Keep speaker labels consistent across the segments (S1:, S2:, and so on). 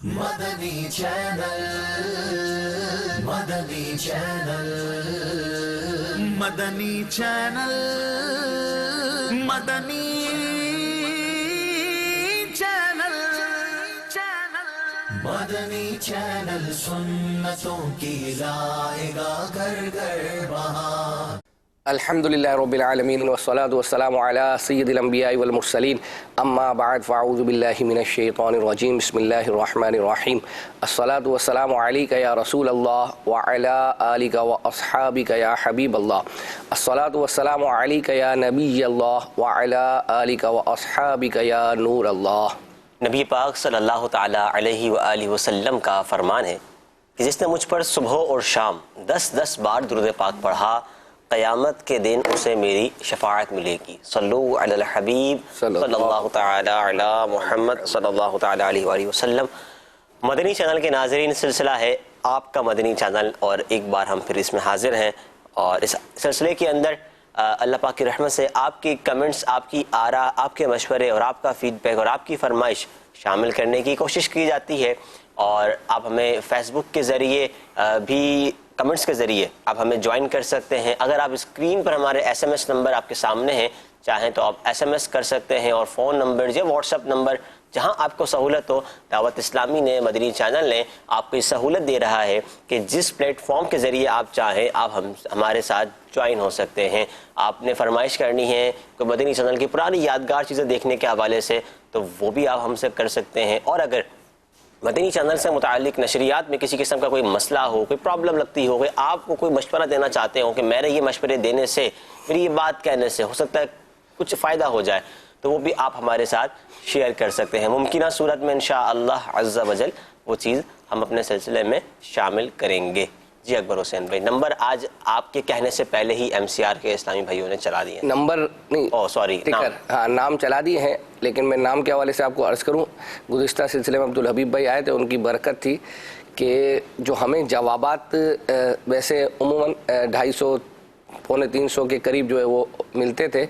S1: مدنی channel, مدنی channel, مدنی channel, مدنی channel, مدنی channel سنتوں کی لائے گا گھر گھر بہار۔
S2: الحمدللہ رب العالمین والصلاة والسلام علی سید الانبیاء والمرسلین اما بعد فاعوذ باللہ من الشیطان الرجیم بسم اللہ الرحمن الرحیم الصلاة والسلام علیک یا رسول اللہ وعلی آلک واصحابک یا حبیب اللہ الصلاة والسلام علیک یا نبی اللہ وعلی آلک واصحابک یا نور اللہ۔
S3: نبی پاک صلی اللہ تعالی علیہ وآلہ وسلم کا فرمان ہے کہ جس نے مجھ پر صبح اور شام 10 بار درود پاک پڑھا قیامت کے دن اسے میری شفاعت ملے گی۔ صلو علی الحبیب صلی اللہ تعالی علی محمد صلی اللہ تعالی علیہ وآلہ وسلم۔ مدنی چینل کے ناظرین، سلسلہ ہے آپ کا مدنی چینل، اور ایک بار ہم پھر اس میں حاضر ہیں، اور اس سلسلے کے اندر اللہ پاک کی رحمت سے آپ کی کمنٹس، آپ کی آراء، آپ کے مشورے اور آپ کا فیڈ بیک اور آپ کی فرمائش شامل کرنے کی کوشش کی جاتی ہے، اور آپ ہمیں فیس بک کے ذریعے بھی کمنٹس کے ذریعے آپ ہمیں جوائن کر سکتے ہیں۔ اگر آپ اسکرین پر ہمارے ایس ایم ایس نمبر آپ کے سامنے ہیں، چاہیں تو آپ ایس ایم ایس کر سکتے ہیں، اور فون نمبر یا واٹس ایپ نمبر جہاں آپ کو سہولت ہو۔ دعوت اسلامی نے، مدنی چینل نے آپ کو یہ سہولت دے رہا ہے کہ جس پلیٹ فارم کے ذریعے آپ چاہیں آپ ہمارے ساتھ جوائن ہو سکتے ہیں۔ آپ نے فرمائش کرنی ہے کوئی مدنی چینل کی پرانی یادگار چیزیں دیکھنے کے حوالے سے، تو وہ بھی آپ ہم سے کر سکتے ہیں، اور اگر مدنی چینل سے متعلق نشریات میں کسی قسم کا کوئی مسئلہ ہو، کوئی پرابلم لگتی ہو، آپ کو کوئی مشورہ دینا چاہتے ہو کہ میرے یہ مشورے دینے سے، میری یہ بات کہنے سے ہو سکتا ہے کچھ فائدہ ہو جائے، تو وہ بھی آپ ہمارے ساتھ شیئر کر سکتے ہیں۔ ممکنہ صورت میں انشاءاللہ عز و جل وہ چیز ہم اپنے سلسلے میں شامل کریں گے۔ جی اکبر حسین بھائی، نمبر آج آپ کے کہنے سے پہلے ہی ایم سی آر کے اسلامی بھائیوں نے چلا دیے۔
S2: نمبر نہیں،
S3: سوری،
S2: نام چلا دیے ہیں، لیکن میں نام کے حوالے سے آپ کو عرض کروں، گزشتہ سلسلے میں عبدالحبیب بھائی آئے تھے، ان کی برکت تھی کہ جو ہمیں جوابات ویسے عموماً 250 پونے 300 کے قریب جو ہے وہ ملتے تھے،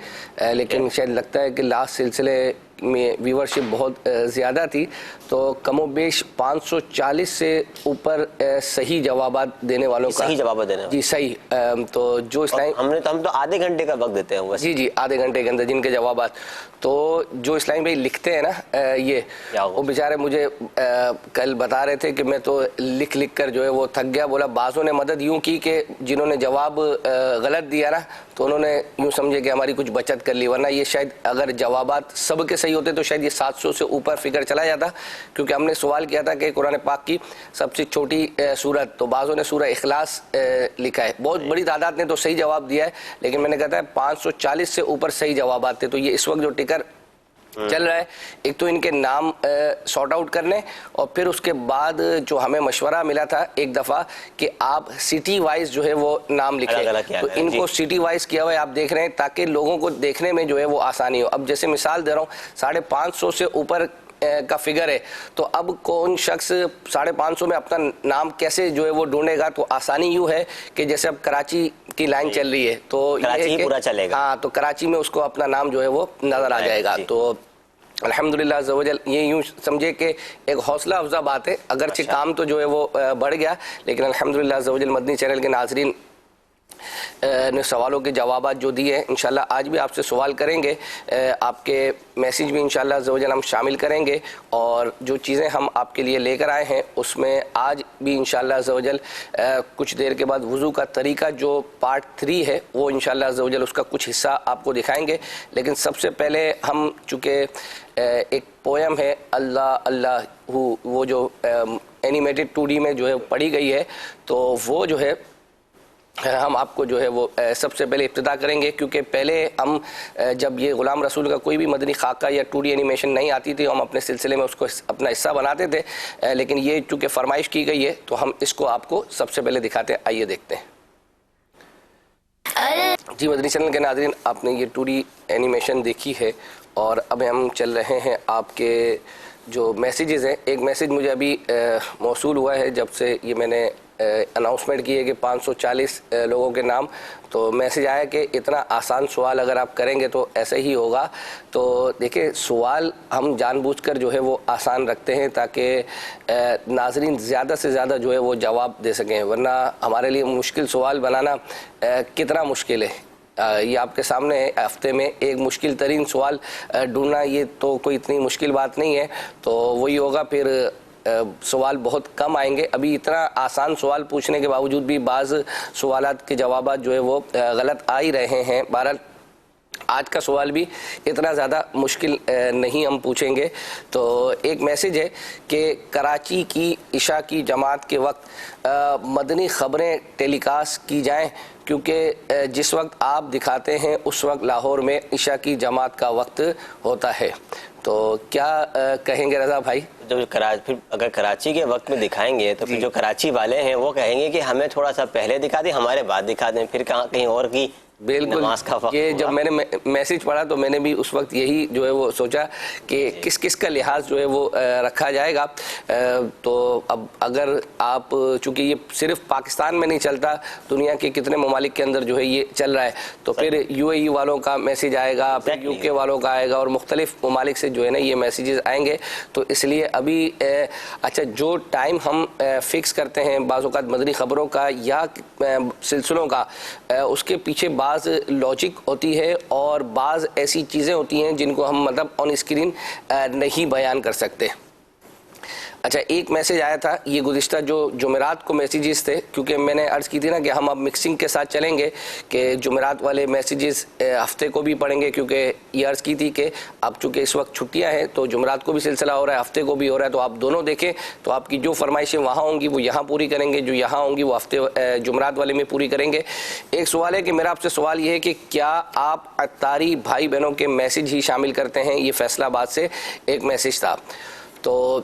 S2: لیکن شاید لگتا ہے کہ لاسٹ سلسلے میں ویورشپ بہت زیادہ تھی، تو کم و بیش 540 سے اوپر صحیح جوابات دینے والوں کا،
S3: صحیح جواب دینے، جی
S2: صحیح، تو جو اسلام
S3: ہم تو آدھے گھنٹے کا وقت دیتے ہیں،
S2: جی آدھے گھنٹے کے اندر جن کے جوابات، تو جو اسلام بھائی لکھتے ہیں نا یہ، وہ بیچارے مجھے کل بتا رہے تھے کہ میں تو لکھ کر جو ہے وہ تھک گیا، بولا بعضوں نے مدد یوں کی کہ جنہوں نے جواب غلط دیا نا، تو انہوں نے یوں سمجھے کہ ہماری کچھ بچت کر لی، ورنہ یہ شاید اگر جوابات سب کے صحیح ہوتے تو شاید یہ 700 سے اوپر فگر چلا جاتا، کیونکہ ہم نے سوال کیا تھا کہ قرآن پاک کی سب سے چھوٹی سورت، تو بعضوں نے سورہ اخلاص لکھا ہے، بہت بڑی تعداد نے تو صحیح جواب دیا ہے، لیکن میں نے کہا تھا 540 سے اوپر صحیح جوابات تھے، تو یہ اس وقت جو ٹکر چل رہا ہے، ایک تو ان کے نام سارٹ آؤٹ کرنے، اور پھر اس کے بعد جو ہمیں مشورہ ملا تھا ایک دفعہ کہ آپ سٹی وائز جو ہے وہ نام لکھیں، تو ان کو سٹی وائز کیا ہوا ہے، آپ دیکھ رہے ہیں، تاکہ لوگوں کو دیکھنے میں جو ہے وہ آسانی ہو۔ اب جیسے مثال دے رہا ہوں، 550 سے اوپر کا فگر ہے، تو اب کون شخص 550 میں اپنا نام کیسے جو ہے وہ ڈھونڈے گا، تو آسانی یوں ہے کہ جیسے اب کراچی کی لائن چل رہی ہے، تو
S3: کراچی پورا چلے گا،
S2: ہاں، تو کراچی میں اس کو اپنا نام جو ہے وہ نظر آ جائے گا، تو الحمدللہ عز و جل یہ یوں سمجھے کہ ایک حوصلہ افزا بات ہے، اگرچہ کام تو جو ہے وہ بڑھ گیا، لیکن الحمدللہ عز و جل مدنی چینل کے ناظرین نے سوالوں کے جوابات جو دیے ہیں، انشاءاللہ آج بھی آپ سے سوال کریں گے، آپ کے میسیج بھی انشاءاللہ عز و جل ہم شامل کریں گے، اور جو چیزیں ہم آپ کے لیے لے کر آئے ہیں اس میں آج بھی انشاءاللہ عز و جل کچھ دیر کے بعد وضو کا طریقہ جو پارٹ 3 ہے وہ انشاءاللہ عز و جل اس کا کچھ حصہ آپ کو دکھائیں گے، لیکن سب سے پہلے ہم چونکہ ایک پویم ہے اللہ اللہ ہو، وہ جو اینیمیٹڈ 2D میں جو ہے پڑھی گئی ہے، تو وہ جو ہے ہم آپ کو جو ہے وہ سب سے پہلے ابتدا کریں گے، کیونکہ پہلے ہم جب یہ غلام رسول کا کوئی بھی مدنی خاکہ یا 2D اینیمیشن نہیں آتی تھی، ہم اپنے سلسلے میں اس کو اپنا حصہ بناتے تھے، لیکن یہ چونکہ فرمائش کی گئی ہے تو ہم اس کو آپ کو سب سے پہلے دکھاتے ہیں، آئیے دیکھتے ہیں۔ جی مدنی چینل کے ناظرین، آپ نے یہ 2D اینیمیشن دیکھی ہے، اور اب ہم چل رہے ہیں آپ کے جو میسیجز ہیں۔ ایک میسیج مجھے ابھی موصول ہوا ہے جب سے یہ میں نے اناؤنسمنٹ کی ہے کہ 540 لوگوں کے نام. تو میسج آیا کہ اتنا آسان سوال اگر آپ کریں گے تو ایسے ہی ہوگا. تو دیکھیں سوال ہم جان بوجھ کر جو ہے وہ آسان رکھتے ہیں تاکہ ناظرین زیادہ سے زیادہ جو ہے وہ جواب دے سکیں, ورنہ ہمارے لیے مشکل سوال بنانا کتنا مشکل ہے. یہ آپ کے سامنے ہے, ہفتے میں ایک مشکل ترین سوال ڈھونڈنا یہ تو کوئی اتنی مشکل بات نہیں ہے. تو وہی ہوگا, پھر سوال بہت کم آئیں گے. ابھی اتنا آسان سوال پوچھنے کے باوجود بھی بعض سوالات کے جوابات جو ہے وہ غلط آ ہی رہے ہیں. بہرحال آج کا سوال بھی اتنا زیادہ مشکل نہیں ہم پوچھیں گے. تو ایک میسج ہے کہ کراچی کی عشاء کی جماعت کے وقت مدنی خبریں ٹیلی کاسٹ کی جائیں, کیونکہ جس وقت آپ دکھاتے ہیں اس وقت لاہور میں عشاء کی جماعت کا وقت ہوتا ہے. تو کیا کہیں گے رضا بھائی؟
S3: پھر اگر کراچی کے وقت میں دکھائیں گے تو پھر جو کراچی والے ہیں وہ کہیں گے کہ ہمیں تھوڑا سا پہلے دکھا دیں, ہمارے بعد دکھا دیں, پھر کہیں اور کی
S2: بالکل. یہ جب میں نے میسج پڑھا تو میں نے بھی اس وقت یہی جو ہے وہ سوچا کہ کس کس کا لحاظ جو ہے وہ رکھا جائے گا. تو اب اگر آپ, چونکہ یہ صرف پاکستان میں نہیں چلتا, دنیا کے کتنے ممالک کے اندر جو ہے یہ چل رہا ہے, تو پھر یو اے ای والوں کا میسج آئے گا, پھر یو کے والوں کا آئے گا, اور مختلف ممالک سے جو ہے نا یہ میسیجز آئیں گے. تو اس لیے ابھی اچھا جو ٹائم ہم فکس کرتے ہیں بعض اوقات مدنی خبروں کا یا سلسلوں کا, اس کے پیچھے بعض لاجک ہوتی ہے اور بعض ایسی چیزیں ہوتی ہیں جن کو ہم مطلب آن اسکرین نہیں بیان کر سکتے. اچھا ایک میسج آیا تھا, یہ گزشتہ جو جمعرات کو میسیجز تھے, کیونکہ میں نے عرض کی تھی نا کہ ہم اب مکسنگ کے ساتھ چلیں گے کہ جمعرات والے میسیجز ہفتے کو بھی پڑھیں گے, کیونکہ یہ عرض کی تھی کہ اب چونکہ اس وقت چھٹیاں ہیں تو جمعرات کو بھی سلسلہ ہو رہا ہے, ہفتے کو بھی ہو رہا ہے, تو آپ دونوں دیکھیں تو آپ کی جو فرمائشیں وہاں ہوں گی وہ یہاں پوری کریں گے, جو یہاں ہوں گی وہ ہفتے جمعرات والے میں پوری کریں گے. ایک سوال ہے کہ میرا آپ سے سوال یہ ہے کہ کیا آپ عطاری بھائی بہنوں کے میسیج ہی شامل کرتے ہیں؟ یہ فیصلہ آباد سے ایک میسیج تھا. تو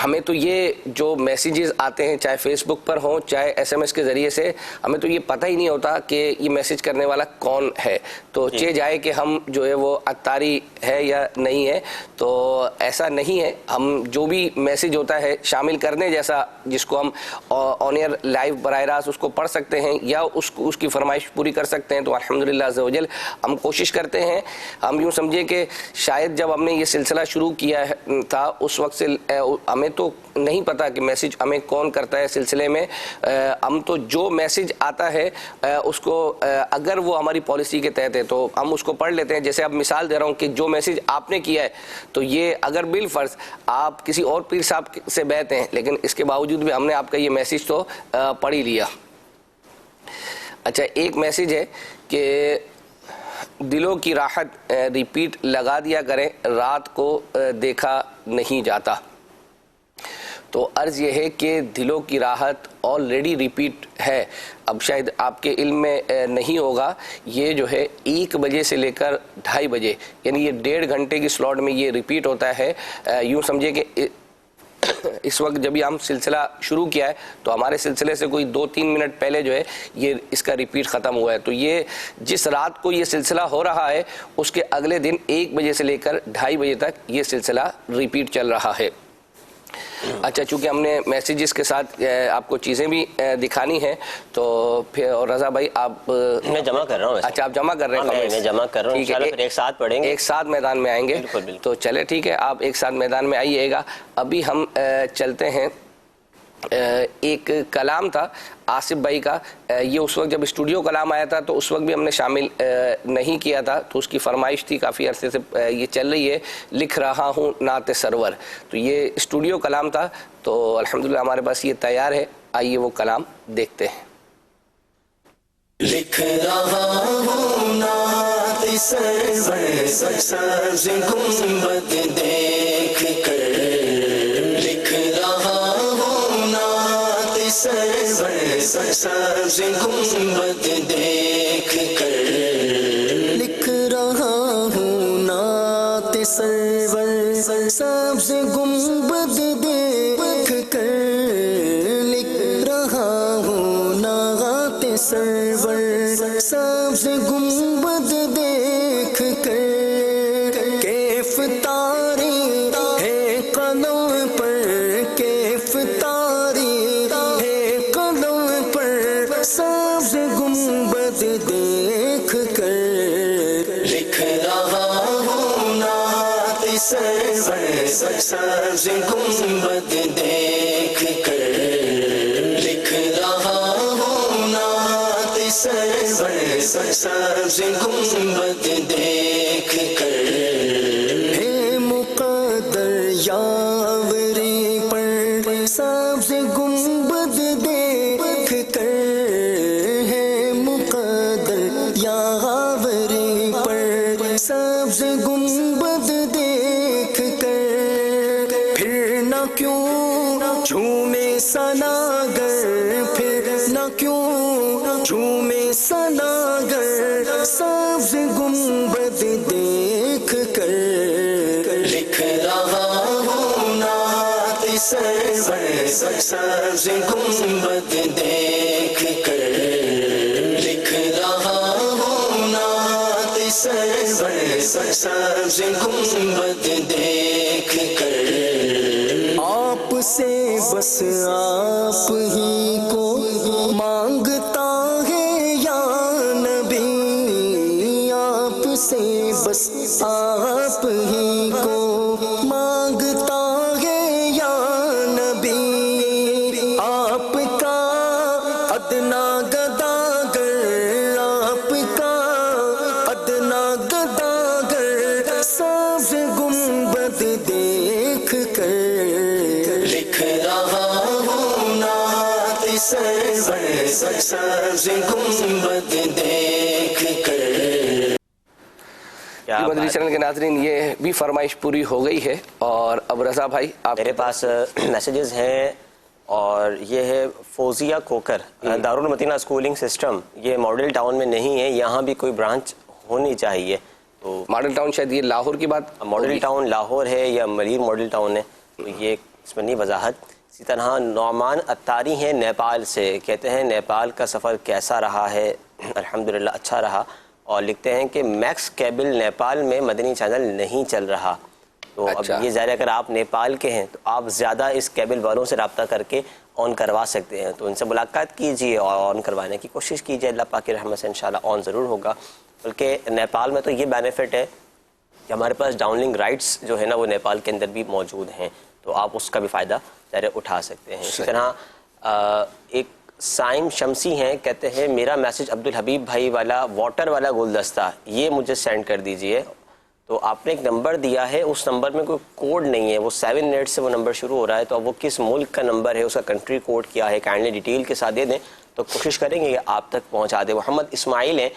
S2: ہمیں تو یہ جو میسیجز آتے ہیں چاہے فیس بک پر ہوں چاہے ایس ایم ایس کے ذریعے سے, ہمیں تو یہ پتہ ہی نہیں ہوتا کہ یہ میسیج کرنے والا کون ہے. تو چہ جائے کہ ہم جو ہے وہ عطاری ہے یا نہیں ہے, تو ایسا نہیں ہے. ہم جو بھی میسیج ہوتا ہے شامل کرنے جیسا, جس کو ہم آن ایئر لائیو براہ راست اس کو پڑھ سکتے ہیں یا اس کی فرمائش پوری کر سکتے ہیں, تو الحمدللہ عز و جل ہم کوشش کرتے ہیں. ہم یوں سمجھے کہ شاید جب ہم نے یہ سلسلہ شروع کیا تھا اس وقت سے ہمیں تو نہیں پتا کہ میسیج ہمیں کون کرتا ہے سلسلے میں. ہم تو جو میسیج آتا ہے اس کو اگر وہ ہماری پالیسی کے تحت ہے تو ہم اس کو پڑھ لیتے ہیں. جیسے اب مثال دے رہا ہوں کہ جو میسیج آپ نے کیا ہے تو یہ اگر بالفرض آپ کسی اور پیر صاحب سے بیعت ہیں, لیکن اس کے باوجود بھی ہم نے آپ کا یہ میسیج تو پڑھ ہی لیا. اچھا ایک میسیج ہے کہ دلوں کی راحت ریپیٹ لگا دیا کریں, رات کو دیکھا نہیں جاتا. تو عرض یہ ہے کہ دلوں کی راحت آلریڈی ریپیٹ ہے, اب شاید آپ کے علم میں نہیں ہوگا. یہ جو ہے 1 بجے سے لے کر 2:30 بجے, یعنی یہ 1.5 گھنٹے کی سلاٹ میں یہ ریپیٹ ہوتا ہے. یوں سمجھے کہ اس وقت جب ہم سلسلہ شروع کیا ہے تو ہمارے سلسلے سے کوئی 2-3 منٹ پہلے جو ہے یہ اس کا ریپیٹ ختم ہوا ہے. تو یہ جس رات کو یہ سلسلہ ہو رہا ہے اس کے اگلے دن 1 بجے سے لے کر 2:30 بجے تک یہ سلسلہ ریپیٹ چل رہا ہے. اچھا چونکہ ہم نے میسیجز کے ساتھ آپ کو چیزیں بھی دکھانی ہیں تو پھر, اور رضا بھائی آپ
S3: میں جمع کر رہا ہوں.
S2: اچھا آپ جمع کر رہے ہیں؟
S3: میں جمع کر رہا ہوں, انشاءاللہ پھر ایک ساتھ پڑھیں گے,
S2: ایک ساتھ میدان میں آئیں گے. تو چلے ٹھیک ہے, آپ ایک ساتھ میدان میں آئیے گا. ابھی ہم چلتے ہیں, ایک کلام تھا آصف بھائی کا, یہ اس وقت جب اسٹوڈیو کلام آیا تھا تو اس وقت بھی ہم نے شامل نہیں کیا تھا, تو اس کی فرمائش تھی, کافی عرصے سے یہ چل رہی ہے, لکھ رہا ہوں نعت سرور. تو یہ اسٹوڈیو کلام تھا, تو الحمدللہ ہمارے پاس یہ تیار ہے. آئیے وہ کلام دیکھتے ہیں.
S1: لکھ رہا ہوں نعت سرور سبز گنبد دیکھ کر, لکھ رہا ہوں نعت سرور سبز گنبد دیکھ کر, لکھ رہا ہوں نعت سرور سبز گنبد دیکھ کر, لکھ رہا ہوں نعت سرور سبز گنبد دیکھ کر, کیف تاری ہے قلم پر, کیف تاری ہے سبز گنبد دیکھ کر لکھ رہا ہوں نعت سرور سبز گنبد دیکھ کر ہے مقدر یاوری پر سبز گنبد دیکھ کر ہے مقدر یاوری پر سبز گنبد دیکھ کر پھر نہ کیوں جھومے سناگر پھر نہ کیوں جھومے سناگر سبز گنبد دیکھ کر لکھ رہا ہوں نعت سرور سبز گنبد دیکھ کر لکھ رہا ہوں نعت سرور سبز گنبد دیکھ کر آپ سے بس آپ ہی کو مانگتا ہے یا نبی آپ سے بس آپ ہی کو مانگتا ہے یا نبی آپ کا ادنا گداگر آپ کا ادنا گداگر سبز گنبد دیکھ کر لکھ رہا ہوں نعت سرور سبز گنبد دیکھ کر
S2: مدنی چینل کے ناظرین یہ بھی فرمائش پوری ہو گئی ہے. اور اب رضا بھائی آپ
S3: میرے پاس میسیجز ہیں اور یہ ہے فوزیہ کوکر دارالمدینہ اسکولنگ سسٹم یہ ماڈل ٹاؤن میں نہیں ہے یہاں بھی کوئی برانچ ہونی چاہیے. تو
S2: ماڈل ٹاؤن شاید یہ لاہور کی بات
S3: ماڈل ٹاؤن لاہور ہے یا ملیر ماڈل ٹاؤن ہے تو یہ اس میں نہیں وضاحت. اسی طرح نعمان اتاری ہیں نیپال سے کہتے ہیں نیپال کا سفر کیسا رہا ہے الحمدللہ اچھا رہا اور لکھتے ہیں کہ میکس کیبل نیپال میں مدنی چینل نہیں چل رہا. تو اب یہ ظاہر ہے اگر آپ نیپال کے ہیں تو آپ زیادہ اس کیبل والوں سے رابطہ کر کے آن کروا سکتے ہیں تو ان سے ملاقات کیجیے اور آن کروانے کی کوشش کیجیے. اللہ پاک کی رحمت سے انشاءاللہ آن ضرور ہوگا. بلکہ نیپال میں تو یہ بینیفٹ ہے کہ ہمارے پاس ڈاؤن لنک رائٹس جو ہے نا وہ نیپال کے اندر بھی موجود ہیں تو آپ اس کا بھی فائدہ ظاہر اٹھا سکتے ہیں. اسی طرح ایک سائم شمسی ہیں کہتے ہیں میرا میسج عبدالحبیب بھائی والا واٹر والا گلدستہ یہ مجھے سینڈ کر دیجئے. تو آپ نے ایک نمبر دیا ہے اس نمبر میں کوئی کوڈ نہیں ہے وہ 7 سے وہ نمبر شروع ہو رہا ہے تو اب وہ کس ملک کا نمبر ہے اس کا کنٹری کوڈ کیا ہے کائنڈلی ڈیٹیل کے ساتھ دے دیں تو کوشش کریں گے کہ آپ تک پہنچا دیں. محمد اسماعیل ہیں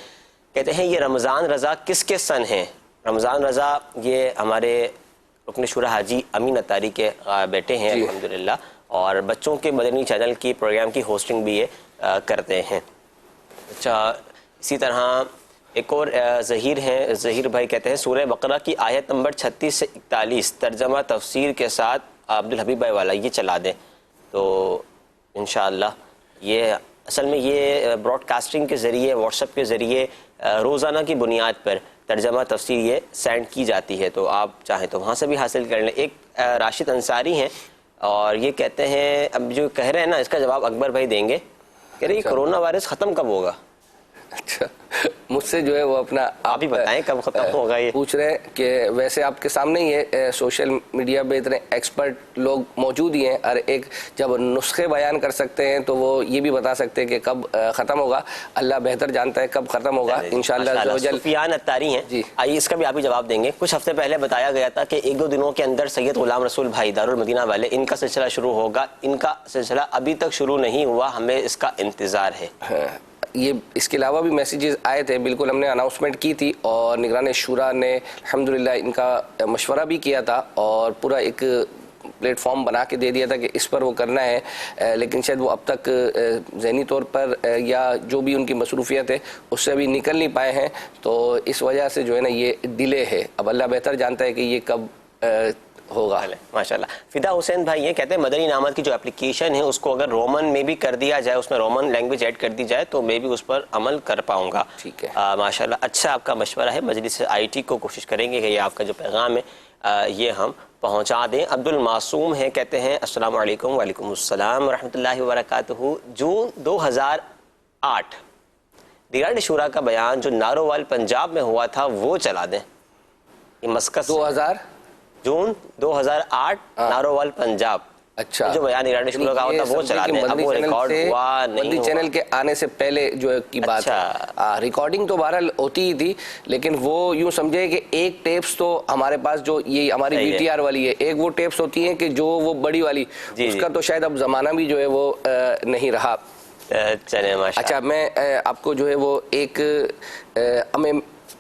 S3: کہتے ہیں یہ رمضان رضا کس کے سن ہیں. رمضان رضا یہ ہمارے رکن شورا حاجی امین اتاری کے بیٹے ہیں الحمدللہ اور بچوں کے مدنی چینل کی پروگرام کی ہوسٹنگ بھی یہ کرتے ہیں. اچھا اسی طرح ایک اور ظہیر ہیں ظہیر بھائی کہتے ہیں سورہ بقرہ کی آیت نمبر 36 سے 41 ترجمہ تفسیر کے ساتھ عبدالحبیب بھائی والا یہ چلا دیں تو انشاءاللہ یہ اصل میں یہ براڈ کاسٹنگ کے ذریعے واٹس ایپ کے ذریعے روزانہ کی بنیاد پر ترجمہ تفسیر یہ سینڈ کی جاتی ہے تو آپ چاہیں تو وہاں سے بھی حاصل کر لیں. ایک راشد انصاری ہیں اور یہ کہتے ہیں اب جو کہہ رہے ہیں نا اس کا جواب اکبر بھائی دیں گے کہہ رہے یہ کرونا وائرس ختم کب ہوگا.
S2: اچھا مجھ سے جو ہے وہ اپنا
S3: آپ ہی بتائیں کب ختم ہوگا. یہ
S2: پوچھ رہے ہیں کہ ویسے آپ کے سامنے ہی ہے سوشل میڈیا پہ اتنے ایکسپرٹ لوگ موجود ہی ہیں اور ایک جب نسخے بیان کر سکتے ہیں تو وہ یہ بھی بتا سکتے ہیں کہ کب ختم ہوگا. اللہ بہتر جانتا ہے کب ختم ہوگا انشاءاللہ.
S3: سفیان اتاری ہیں
S2: جی
S3: آئیے اس کا بھی آپ ہی جواب دیں گے. کچھ ہفتے پہلے بتایا گیا تھا کہ 1-2 دنوں کے اندر سید غلام رسول بھائی دارالمدینہ والے ان کا سلسلہ شروع ہوگا. ان کا سلسلہ ابھی تک شروع نہیں ہوا ہمیں اس کا انتظار ہے.
S2: یہ اس کے علاوہ بھی میسیجز آئے تھے بالکل ہم نے اناؤنسمنٹ کی تھی اور نگران شورا نے الحمدللہ ان کا مشورہ بھی کیا تھا اور پورا ایک پلیٹ فارم بنا کے دے دیا تھا کہ اس پر وہ کرنا ہے لیکن شاید وہ اب تک ذہنی طور پر یا جو بھی ان کی مصروفیت ہے اس سے ابھی نکل نہیں پائے ہیں تو اس وجہ سے جو ہے نا یہ ڈیلے ہے. اب اللہ بہتر جانتا ہے کہ یہ کب ہوگا.
S3: ماشاءاللہ. فدا حسین بھائی یہ کہتے ہیں مدنی انعامات کی جو اپلیکیشن ہے اس کو اگر رومن میں بھی کر دیا جائے اس میں رومن لینگویج ایڈ کر دی جائے تو میں بھی اس پر عمل کر پاؤں گا.
S2: ٹھیک ہے
S3: ماشاءاللہ. اچھا آپ کا مشورہ ہے. مجلس آئی کو کوشش کریں گے کہ یہ آپ کا جو پیغام ہے یہ ہم پہنچا دیں. عبد المعصوم ہیں کہتے ہیں السلام علیکم. وعلیکم السلام ورحمۃ اللہ وبرکاتہ. جون 2008 نگران شورا کا بیان جو نارووال پنجاب میں ہوا تھا وہ چلا دیں. یہ مسکت
S2: 2000
S3: جون 2008 ناروول پنجاب.
S2: اچھا
S3: جو بیان نگرانی شورا کا ہوتا وہ چلاتے ہیں. اب وہ ریکارڈ ہوا نہیں
S2: مدنی چینل کے آنے سے پہلے جو کی بات ہے, ریکارڈنگ تو بہرحال ہوتی ہی تھی, لیکن وہ یوں سمجھے کہ ایک ٹیپس تو ہمارے پاس جو یہ ہماری وی ٹی آر والی ہے, ایک وہ ٹیپس ہوتی ہیں کہ جو وہ بڑی والی, اس کا تو شاید اب زمانہ بھی جو ہے وہ نہیں رہا.
S3: چلے ماشاءاللہ.
S2: اچھا, میں آپ کو جو ہے وہ ایک ہمیں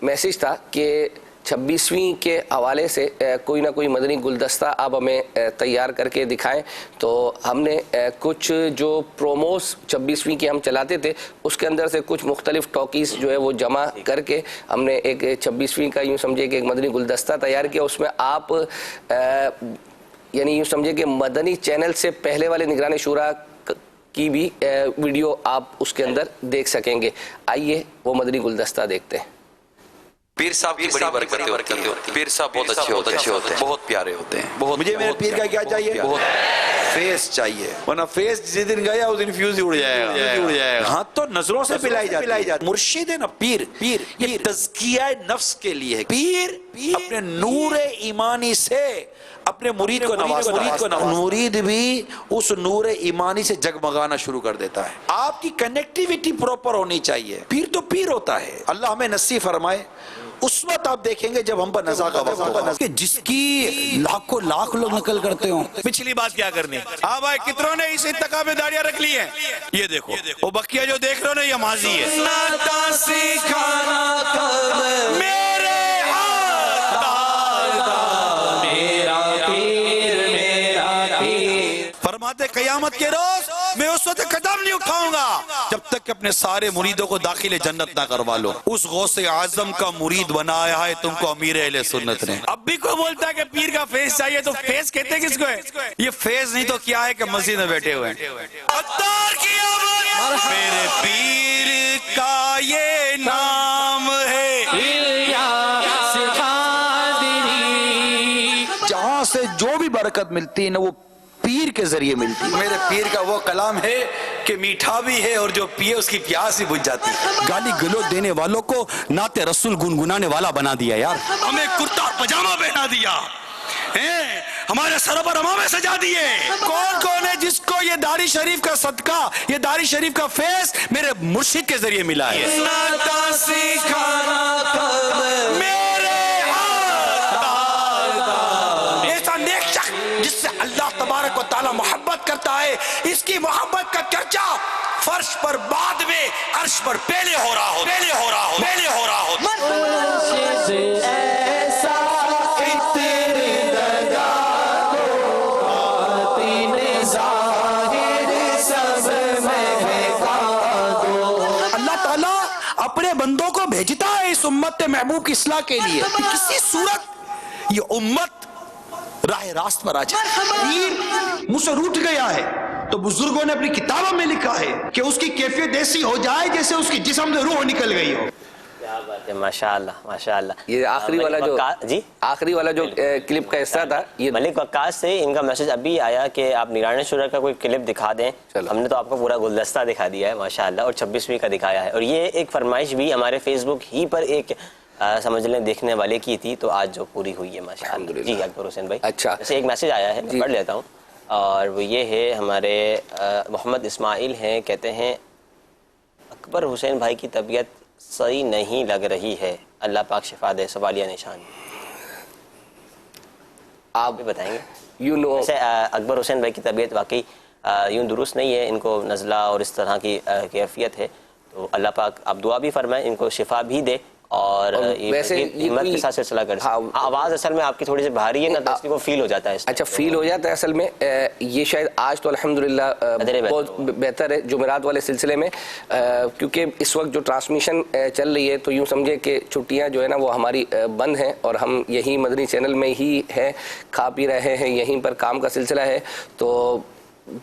S2: میسیج تھا کہ 26ویں کے حوالے سے کوئی نہ کوئی مدنی گلدستہ آپ ہمیں تیار کر کے دکھائیں. تو ہم نے کچھ جو پروموز 26ویں کے ہم چلاتے تھے اس کے اندر سے کچھ مختلف ٹاکیز جو ہے وہ جمع کر کے ہم نے ایک 26ویں کا یوں سمجھے کہ ایک مدنی گلدستہ تیار کیا. اس میں آپ یعنی یوں سمجھے کہ مدنی چینل سے پہلے والے نگران شورا کی بھی ویڈیو آپ اس کے اندر دیکھ سکیں گے. آئیے وہ مدنی گلدستہ دیکھتے ہیں.
S4: پیر صاحب کی بڑی برکتیں ہوتی ہیں. پیر صاحب بہت اچھے ہوتے ہیں, بہت پیارے ہوتے ہیں.
S5: مجھے میرے پیر کا کیا چاہیے؟ فیس چاہیے, ورنہ فیس جس دن گیا اس دن فیوز ہی اڑ جائے گا. ہاں تو نظروں سے پلائی جاتی. مرشد ہے نا پیر, یہ تزکیہ نفس کے لیے ہے. پیر اپنے نور ایمانی سے اپنے مرید کو نوازتا ہے. مرید بھی اس نور ایمانی سے جگمگانا شروع کر دیتا ہے. آپ کی کنیکٹیویٹی پروپر ہونی چاہیے. پیر تو پیر ہوتا ہے. اللہ ہمیں نصیب فرمائے. اس وقت آپ دیکھیں گے جب ہم پر نزا کا وقت ہوگا کہ جس کی لاکھوں لاکھ لوگ نقل کرتے ہوں.
S6: پچھلی بات کیا کرنی, ہاں بھائی کتنوں نے اس اتقاء میں داڑیاں رکھ لی ہیں. یہ دیکھو وہ بقیہ جو دیکھ رہے ہو نا, یہ ماضی ہے. فرماتے قیامت کے روز میں اس وقت قدم نہیں اٹھاؤں گا جب تک کہ اپنے سارے مریدوں کو داخل جنت نہ کروا لو. اس غوث اعظم کا مرید بنایا ہے تم کو امیر اہل سنت نے. اب بھی کوئی بولتا ہے کہ پیر کا فیس چاہیے, تو فیس کہتے ہیں کس کو ہے؟ یہ فیس نہیں تو کیا ہے کہ مسجد میں بیٹھے ہوئے ہیں. میرے پیر کا یہ نام ہے,
S5: جہاں سے جو بھی برکت ملتی ہے نا وہ پیر کے ذریعے ملتی ہے.
S6: میرے پیر کا وہ کلام ہے کہ میٹھا بھی ہے اور جو پیے اس کی پیاس بھی بجھ جاتی ہے.
S7: گالی گلو دینے والوں کو نعت رسول گنگنانے والا بنا دیا یار.
S6: ہمیں کرتا اور پجامہ پہنا دیا, ہمارے سروں پر امامے سجا دیے. کون ہے جس کو یہ داڑھی شریف کا صدقہ, یہ داڑھی شریف کا فیض میرے مرشد کے ذریعے ملا ہے. جس سے اللہ تبارک و تعالی محبت کرتا ہے, اس کی محبت کا چرچا فرش پر بعد میں, عرش پر پہلے ہو رہا ہو.
S7: اللہ تعالیٰ اپنے بندوں کو بھیجتا ہے اس امت محبوب کی اصلاح کے لیے. کسی صورت یہ امت راہ راست پر آ جائے.
S5: مجھ سے روٹ گیا ہے تو بزرگوں نے اپنی کتابوں میں لکھا ہے کہ اس کی کیفیت ایسی ہو جائے جیسے اس کی جسم سے روح نکل گئی ہو.
S3: کیا بات ہے, ماشاءاللہ ماشاءاللہ.
S2: یہ آخری والا جو کلپ کا حصہ تھا, یہ
S3: ملک وقاص سے ان کا میسج ابھی آیا کہ آپ نگران شورا کا کوئی کلپ دکھا دیں. ہم نے تو آپ کو پورا گلدستہ دکھا دیا ہے ماشاءاللہ, اور 26ویں کا دکھایا ہے. اور یہ ایک فرمائش بھی ہمارے فیس بک ہی پر ایک سمجھ لیں دیکھنے والے کی تھی, تو آج جو پوری ہوئی ہے ماشاءاللہ. جی اکبر حسین بھائی,
S2: اچھا
S3: جیسے ایک میسج آیا ہے, میں پڑھ لیتا ہوں. اور وہ یہ ہے, ہمارے محمد اسماعیل ہیں, کہتے ہیں اکبر حسین بھائی کی طبیعت صحیح نہیں لگ رہی ہے, اللہ پاک شفا دے. سوالیہ نشان آپ بھی بتائیں گے. ویسے اکبر حسین بھائی کی طبیعت واقعی یوں درست نہیں ہے, ان کو نزلہ اور اس طرح کی کیفیت ہے. تو اللہ پاک آپ دعا بھی فرمائیں, ان کو شفا بھی دے. اور ویسے ہمت کے ساتھ سلسلہ کریں. آواز اصل میں آپ کی تھوڑی سی بھاری ہے نا, تو اس کو فیل ہو جاتا ہے.
S2: اچھا, فیل ہو جاتا ہے اصل میں. یہ شاید آج تو الحمدللہ بہت بہتر ہے جمعرات والے سلسلے میں, کیونکہ اس وقت جو ٹرانسمیشن چل رہی ہے تو یوں سمجھے کہ چھٹیاں جو ہے نا وہ ہماری بند ہیں, اور ہم یہی مدنی چینل میں ہی ہیں, کھا پی رہے ہیں, یہیں پر کام کا سلسلہ ہے. تو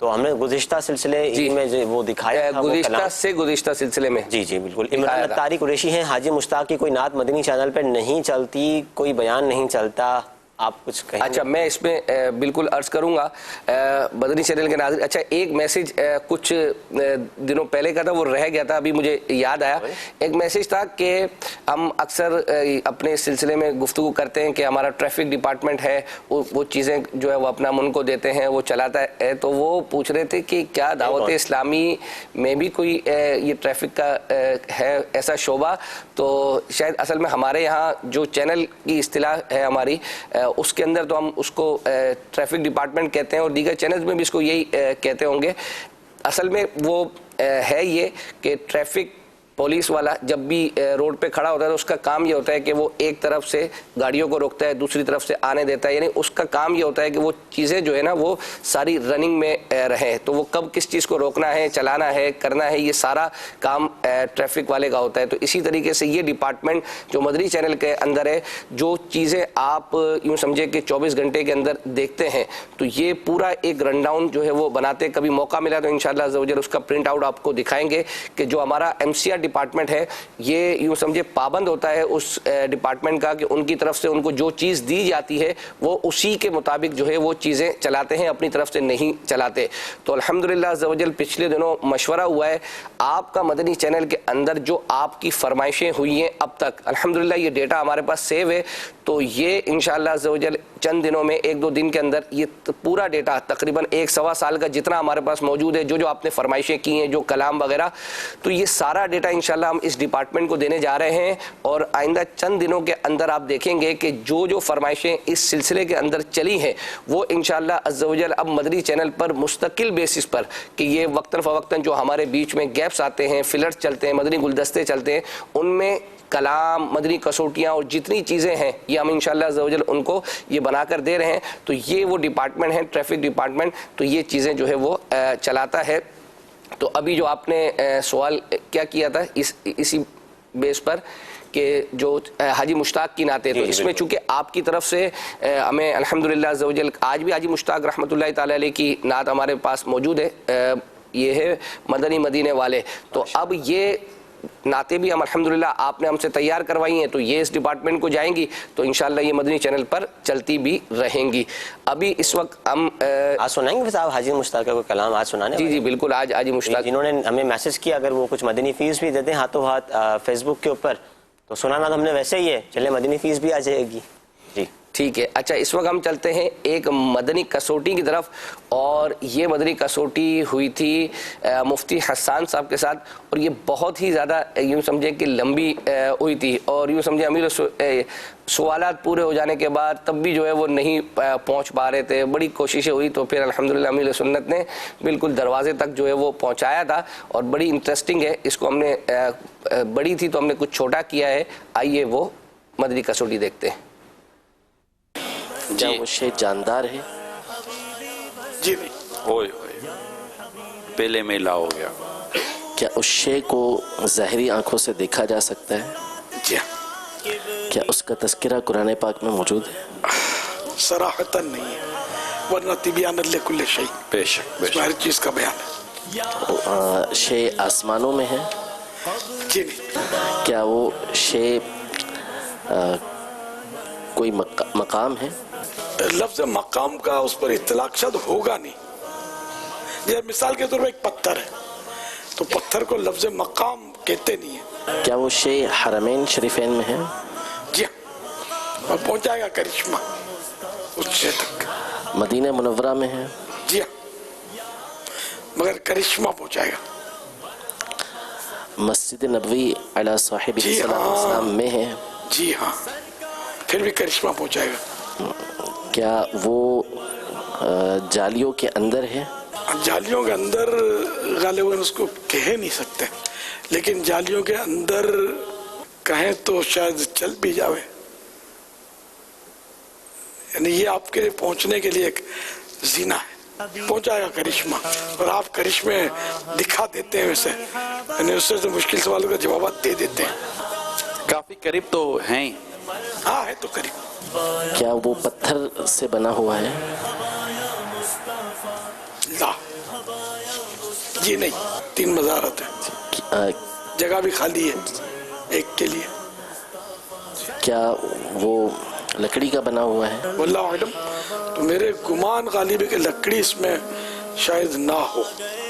S3: تو ہم نے گزشتہ سلسلے میں وہ دکھایا تھا،
S2: گزشتہ سلسلے میں
S3: جی بالکل عمران اتاری قریشی ہیں، حاجی مشتاق کی کوئی نعت مدنی چینل پہ نہیں چلتی، کوئی بیان نہیں چلتا، آپ کچھ کہیں؟
S2: اچھا میں اس میں بالکل عرض کروں گا مدنی چینل کے ناظرین. اچھا ایک میسیج کچھ دنوں پہلے کا تھا، وہ رہ گیا تھا، ابھی مجھے یاد آیا. ایک میسیج تھا کہ ہم اکثر اپنے سلسلے میں گفتگو کرتے ہیں کہ ہمارا ٹریفک ڈپارٹمنٹ ہے، وہ چیزیں جو ہے وہ اپنا من کو دیتے ہیں، وہ چلاتا ہے. تو وہ پوچھ رہے تھے کہ کیا دعوت اسلامی میں بھی کوئی یہ ٹریفک کا ہے ایسا شعبہ؟ تو شاید اصل میں ہمارے یہاں جو چینل کی اصطلاح ہے ہماری، اس کے اندر تو ہم اس کو ٹریفک ڈپارٹمنٹ کہتے ہیں، اور دیگر چینلز میں بھی اس کو یہی کہتے ہوں گے. اصل میں وہ ہے یہ کہ ٹریفک پولیس والا جب بھی روڈ پہ کھڑا ہوتا ہے تو اس کا کام یہ ہوتا ہے کہ وہ ایک طرف سے گاڑیوں کو روکتا ہے، دوسری طرف سے آنے دیتا ہے، یعنی اس کا کام یہ ہوتا ہے کہ وہ چیزیں جو ہے نا وہ ساری رننگ میں رہیں. تو وہ کب کس چیز کو روکنا ہے، چلانا ہے، کرنا ہے، یہ سارا کام ٹریفک والے کا ہوتا ہے. تو اسی طریقے سے یہ ڈپارٹمنٹ جو مدنی چینل کے اندر ہے، جو چیزیں آپ یوں سمجھے کہ 24 گھنٹے کے اندر دیکھتے ہیں، تو یہ پورا ایک رن ڈاؤن جو ہے وہ بناتے. کبھی موقع ملا تو انشاءاللہ عز و جل اس کا پرنٹ آؤٹ آپ کو دکھائیں گے کہ جو ہمارا MCR ڈپارٹمنٹ ہے یہ یوں سمجھے پابند ہوتا ہے اس ڈپارٹمنٹ کا کہ ان کی طرف سے ان کو جو چیز دی جاتی ہے وہ اسی کے مطابق جو ہے وہ چیزیں چلاتے ہیں، اپنی طرف سے نہیں چلاتے. تو الحمدللہ عز و جل پچھلے دنوں مشورہ ہوا ہے آپ کا مدنی چینل کے اندر جو آپ کی فرمائشیں ہوئی ہیں اب تک، الحمدللہ یہ ڈیٹا ہمارے پاس سیو ہے. تو یہ انشاءاللہ عز و جل چند دنوں میں 1-2 دن کے اندر یہ پورا ڈیٹا تقریباً 1-1.25 سال کا جتنا ہمارے پاس موجود ہے، جو آپ نے فرمائشیں کی ہیں، جو کلام وغیرہ، تو یہ سارا ڈیٹا انشاءاللہ ہم اس ڈپارٹمنٹ کو دینے جا رہے ہیں. اور آئندہ چند دنوں کے اندر آپ دیکھیں گے کہ جو فرمائشیں اس سلسلے کے اندر چلی ہیں وہ انشاءاللہ عز و جل اب مدنی چینل پر مستقل بیسس پر، کہ یہ وقتاً فوقتاً جو ہمارے بیچ میں گیپس آتے ہیں، فلرز چلتے ہیں، مدنی گلدستے چلتے ہیں، ان میں کلام، مدنی کسوٹیاں اور جتنی چیزیں ہیں یہ ہم انشاءاللہ عز و جل ان کو یہ بنا کر دے رہے ہیں. تو یہ وہ ڈپارٹمنٹ ہے ٹریفک ڈپارٹمنٹ، تو یہ چیزیں جو ہے وہ چلاتا ہے. تو ابھی جو آپ نے سوال کیا کیا تھا اسی بیس پر کہ جو حاجی مشتاق کی نعتیں، تو اس میں چونکہ آپ کی طرف سے ہمیں الحمدللہ عز و جل آج بھی حاجی مشتاق رحمۃ اللہ تعالی علیہ کی نعت ہمارے پاس موجود ہے، یہ ہے مدنی مدینے والے. تو اب یہ نعتیں بھی ہم الحمدللہ آپ نے ہم سے تیار کروائی ہیں، تو یہ اس ڈپارٹمنٹ کو جائیں گی، تو انشاءاللہ یہ مدنی چینل پر چلتی بھی رہیں گی. ابھی اس وقت ہم
S3: آج سنائیں گے صاحب حاجی مشتاق کا کوئی کلام آج سنانے؟
S2: جی بالکل. آج حاجی مشتاق
S3: جنہوں نے ہمیں میسج کیا اگر وہ کچھ مدنی فیس بھی دیتے ہیں ہاتھوں ہاتھ فیس بک کے اوپر تو سنانا تو ہم نے ویسے ہی ہے، چلے مدنی فیس بھی آ جائے گی. جی
S2: ٹھیک ہے. اچھا اس وقت ہم چلتے ہیں ایک مدنی کسوٹی کی طرف، اور یہ مدنی کسوٹی ہوئی تھی مفتی حسان صاحب کے ساتھ، اور یہ بہت ہی زیادہ یوں سمجھے کہ لمبی ہوئی تھی، اور یوں سمجھے امیر سوالات پورے ہو جانے کے بعد تب بھی جو ہے وہ نہیں پہنچ پا رہے تھے، بڑی کوششیں ہوئی، تو پھر الحمدللہ امیر سنت نے بالکل دروازے تک جو ہے وہ پہنچایا تھا. اور بڑی انٹرسٹنگ ہے، اس کو ہم نے بڑی تھی تو ہم نے کچھ چھوٹا کیا ہے. آئیے وہ مدنی کسوٹی دیکھتے ہیں.
S8: کیا وہ شے جاندار ہے؟
S5: جی نہیں، ہوئے پہلے میلا ہو گیا.
S8: کیا اس شے کو ظاہری آنکھوں سے دیکھا جا سکتا ہے؟
S5: جی
S8: کیا اس کا تذکرہ قرآن پاک میں موجود ہے؟
S9: صراحتاً نہیں ہے، ورنہ تبیان لکل شیء،
S5: بے شک
S9: اس میں ہر چیز کا بیان ہے.
S8: شے آسمانوں میں ہے؟
S9: جی نہیں.
S8: کیا وہ شے کوئی مقام ہے؟
S9: لفظ مقام کا اس پر اطلاق شاید ہوگا نہیں. جیسے مثال کے طور پر ایک پتھر ہے تو پتھر کو لفظ مقام کہتے نہیں ہے.
S8: کیا وہ شے حرمین شریفین میں ہے؟
S9: جی ہاں، اور پہنچ جائے گا کرشمہ اس شے تک.
S8: مدینہ منورہ میں ہے؟
S9: جی ہاں، مگر کرشمہ پہنچائے گا.
S8: مسجد نبوی علی صاحب
S9: جی
S8: السلام میں ہے؟
S9: جی ہاں، پھر بھی کرشمہ پہنچائے گا.
S8: کیا وہ جالیوں کے اندر ہے؟
S9: جالیوں کے اندر غالباً اس کو کہہ نہیں سکتے، لیکن جالیوں کے اندر کہیں تو شاید چل بھی جاوے. یعنی یہ آپ کے پہنچنے کے لیے ایک زینہ ہے. پہنچائے گا کرشمہ، اور آپ کرشمے دکھا دیتے ہیں ویسے، یعنی اس سے مشکل سوالوں کا جوابات دے دیتے ہیں.
S5: کافی قریب تو ہیں.
S9: ہاں ہے تو قریب.
S8: کیا وہ پتھر سے بنا ہوا ہے؟
S9: لا، جی نہیں، 3 مزارات ہیں، جگہ بھی خالی ہے ایک کے لیے.
S8: کیا وہ لکڑی کا بنا ہوا ہے؟
S9: واللہ اعلم، تو میرے گمان غالب ہے کہ لکڑی اس میں شاید نہ ہو.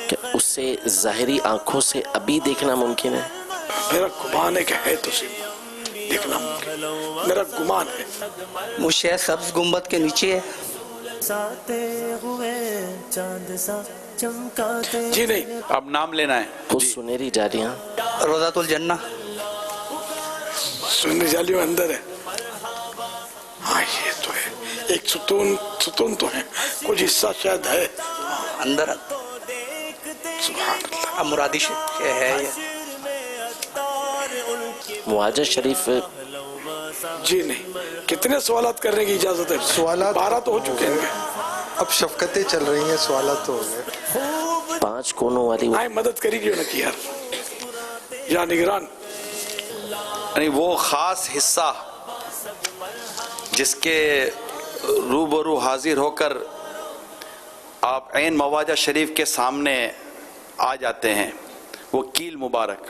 S8: کہ اس سے ظاہری آنکھوں سے ابھی دیکھنا ممکن ہے؟
S9: میرا گمان ہے کہ ہے تو صحیح، دیکھنا ممکن، میرا گمان ہے.
S10: وہ شے سبز گنبد کے نیچے ہے.
S9: جی نہیں.
S5: اب نام لینا ہے.
S8: وہ سنہری جالیاں
S10: روضۃ الجنہ
S9: سننے جالی میں اندر ہے. ہاں یہ تو ہے، ایک ستون تو ہے، کچھ حصہ شاید ہے
S10: اندر.
S9: سبحان اللہ.
S10: اب مرادی ہے یہ.
S8: معاجر شریف
S9: جی نہیں. کتنے سوالات کرنے کی اجازت ہے؟
S11: سوالات
S9: 12 تو ہو چکے ہیں.
S11: اب شفقتیں چل رہی ہیں، سوالات تو ہو گئے.
S8: 5 کونوں والی
S9: آئے مدد کری کیوں نہ کی یار، یا نگران.
S5: یعنی وہ خاص حصہ جس کے روبرو حاضر ہو کر آپ عین مواجہ شریف کے سامنے آ جاتے ہیں، وہ کیل مبارک.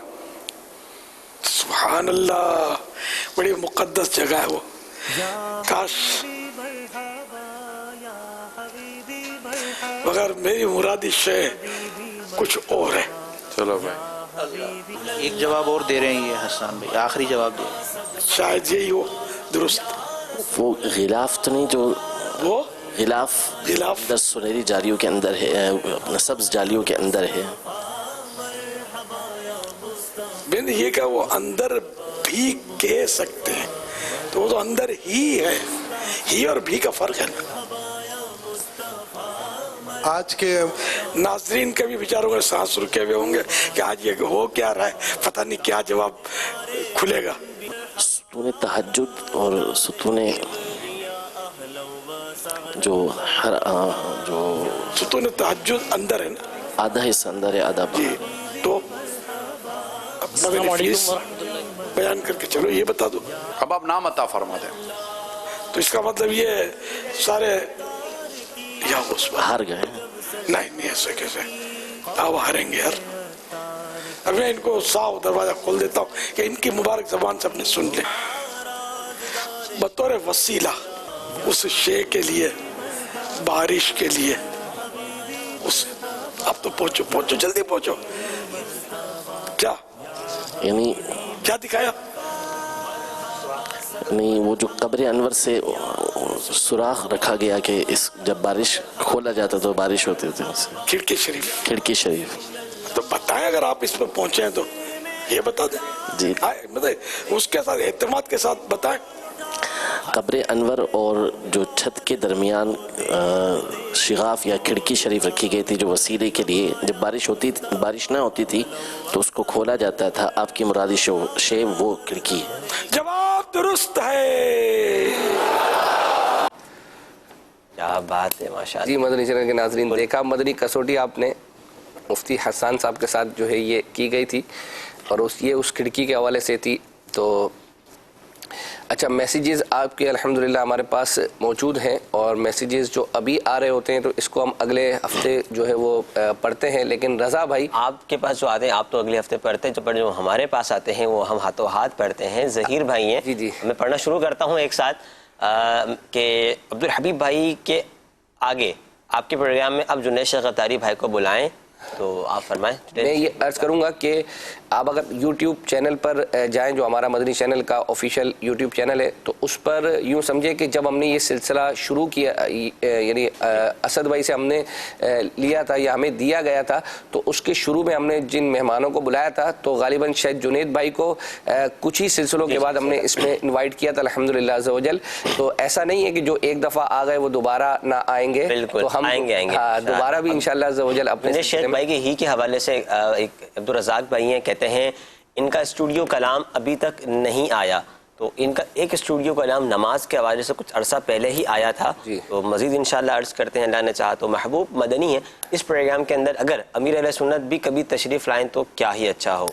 S9: سبحان اللہ، بڑی مقدس جگہ ہے وہ. کاش مگر میری مرادی شے کچھ اور ہے.
S5: چلو بھائی
S10: ایک جواب اور دے رہے ہیں یہ حسان بھائی، آخری جواب دے.
S9: شاید یہی ہو درست.
S8: وہ غلاف تو نہیں جو
S9: وہ
S8: غلاف
S9: غلاف
S8: اندر سنہری جالیوں کے اندر ہے، اپنا سبز جالیوں کے اندر ہے.
S9: بین یہ کہ وہ اندر بھی کہہ سکتے ہیں تو وہ تو اندر ہی ہے. ہی اور بھی کا فرق ہے نا.
S11: آج کے
S9: ناظرین کے بھی بیچاروں کے سانس رکے ہوئے ہوں گے کہ آج یہ ہو کیا رہا ہے، پتہ نہیں کیا جواب کھلے گا.
S8: ستون تہجد اور ستون جو
S9: ستون تہجد اندر ہے نا.
S8: آدھا حصہ اندر ہے، آدھا
S9: جی
S8: باہر.
S9: تو اپنا بینیفیس بیان کر کے چلو یہ بتا دو.
S5: اب آپ نام عطا فرما دیں.
S9: تو اس کا مطلب یہ ہے سارے یا اس پر
S8: ہار گئے.
S9: نہیں ایسے کیسے آپ ہاریں گے یار. اب میں ان کو صاف دروازہ کھول دیتا ہوں کہ ان کی مبارک زبان سے اپنے سن لیں. بطور وسیلہ اس شے کے لیے، بارش کے لیے، اس اب تو پہنچو جلدی پہنچو. کیا
S8: یعنی
S9: کیا دکھایا؟
S8: نہیں، وہ جو قبر انور سے سوراخ رکھا گیا کہ اس جب بارش کھولا جاتا تو بارش ہوتی تھی اس سے.
S9: کھڑکی شریف.
S8: کھڑکی شریف.
S9: تو بتائیں اگر آپ اس پہ پہنچے ہیں تو یہ بتا دیں.
S8: جی
S9: مطلب اس کے ساتھ اعتماد کے ساتھ بتائیں.
S8: قبر انور اور جو چھت کے درمیان شغاف یا کھڑکی شریف رکھی گئی تھی جو وسیلے کے لیے، جب بارش نہ ہوتی تھی تو اس کو کھولا جاتا تھا. آپ کی مرادی شے وہ کھڑکی ہے.
S9: جواب درست ہے.
S3: کیا بات ہے، ماشاء اللہ.
S2: جی مدنی چینل کے ناظرین، دیکھا مدنی کسوٹی آپ نے مفتی حسان صاحب کے ساتھ جو ہے یہ کی گئی تھی اور یہ اس کھڑکی کے حوالے سے تھی. تو اچھا، میسیجز آپ کے الحمدللہ ہمارے پاس موجود ہیں اور میسیجز جو ابھی آ رہے ہوتے ہیں تو اس کو ہم اگلے ہفتے جو ہے وہ پڑھتے ہیں. لیکن رضا بھائی
S3: آپ کے پاس جو آتے ہیں آپ تو اگلے ہفتے پڑھتے ہیں، جو ہمارے پاس آتے ہیں وہ ہم ہاتھوں ہاتھ پڑھتے ہیں. ظہیر بھائی ہیں.
S2: جی
S3: میں پڑھنا شروع کرتا ہوں ایک ساتھ کہ عبدالحبیب بھائی کے آگے آپ کے پروگرام میں اب جنید شیخ غطاری بھائی کو بلائیں تو آپ فرمائیں.
S2: میں یہ عرض کروں گا کہ آپ اگر یوٹیوب چینل پر جائیں، جو ہمارا مدنی چینل کا آفیشیل یوٹیوب چینل ہے، تو اس پر یوں سمجھے کہ جب ہم نے یہ سلسلہ شروع کیا، یعنی اسد بھائی سے ہم نے لیا تھا یا ہمیں دیا گیا تھا، تو اس کے شروع میں ہم نے جن مہمانوں کو بلایا تھا تو غالباً شاید جنید بھائی کو کچھ ہی سلسلوں کے بعد ہم نے اس میں انوائٹ کیا تھا الحمدللہ عز و جل. تو ایسا نہیں ہے کہ جو ایک دفعہ آ گئے وہ دوبارہ نہ آئیں گے.
S3: بالکل
S2: تو ہم
S3: آئیں گے
S2: دوبارہ بھی انشاءاللہ عز و جل اپنے
S3: شیخ بھائی کے ہی کے حوالے سے ایک عبدالرزاق بھائی ہیں، کہتے ہیں ان کا اسٹوڈیو کلام ابھی تک نہیں آیا. تو ان کا ایک اسٹوڈیو کلام نماز کے حوالے سے کچھ عرصہ پہلے ہی آیا تھا. تو مزید انشاءاللہ عرض کرتے ہیں اللہ نے چاہا تو. محبوب مدنی ہے اس پروگرام کے اندر اگر امیر اہل سنت بھی کبھی تشریف لائیں تو کیا ہی اچھا ہو،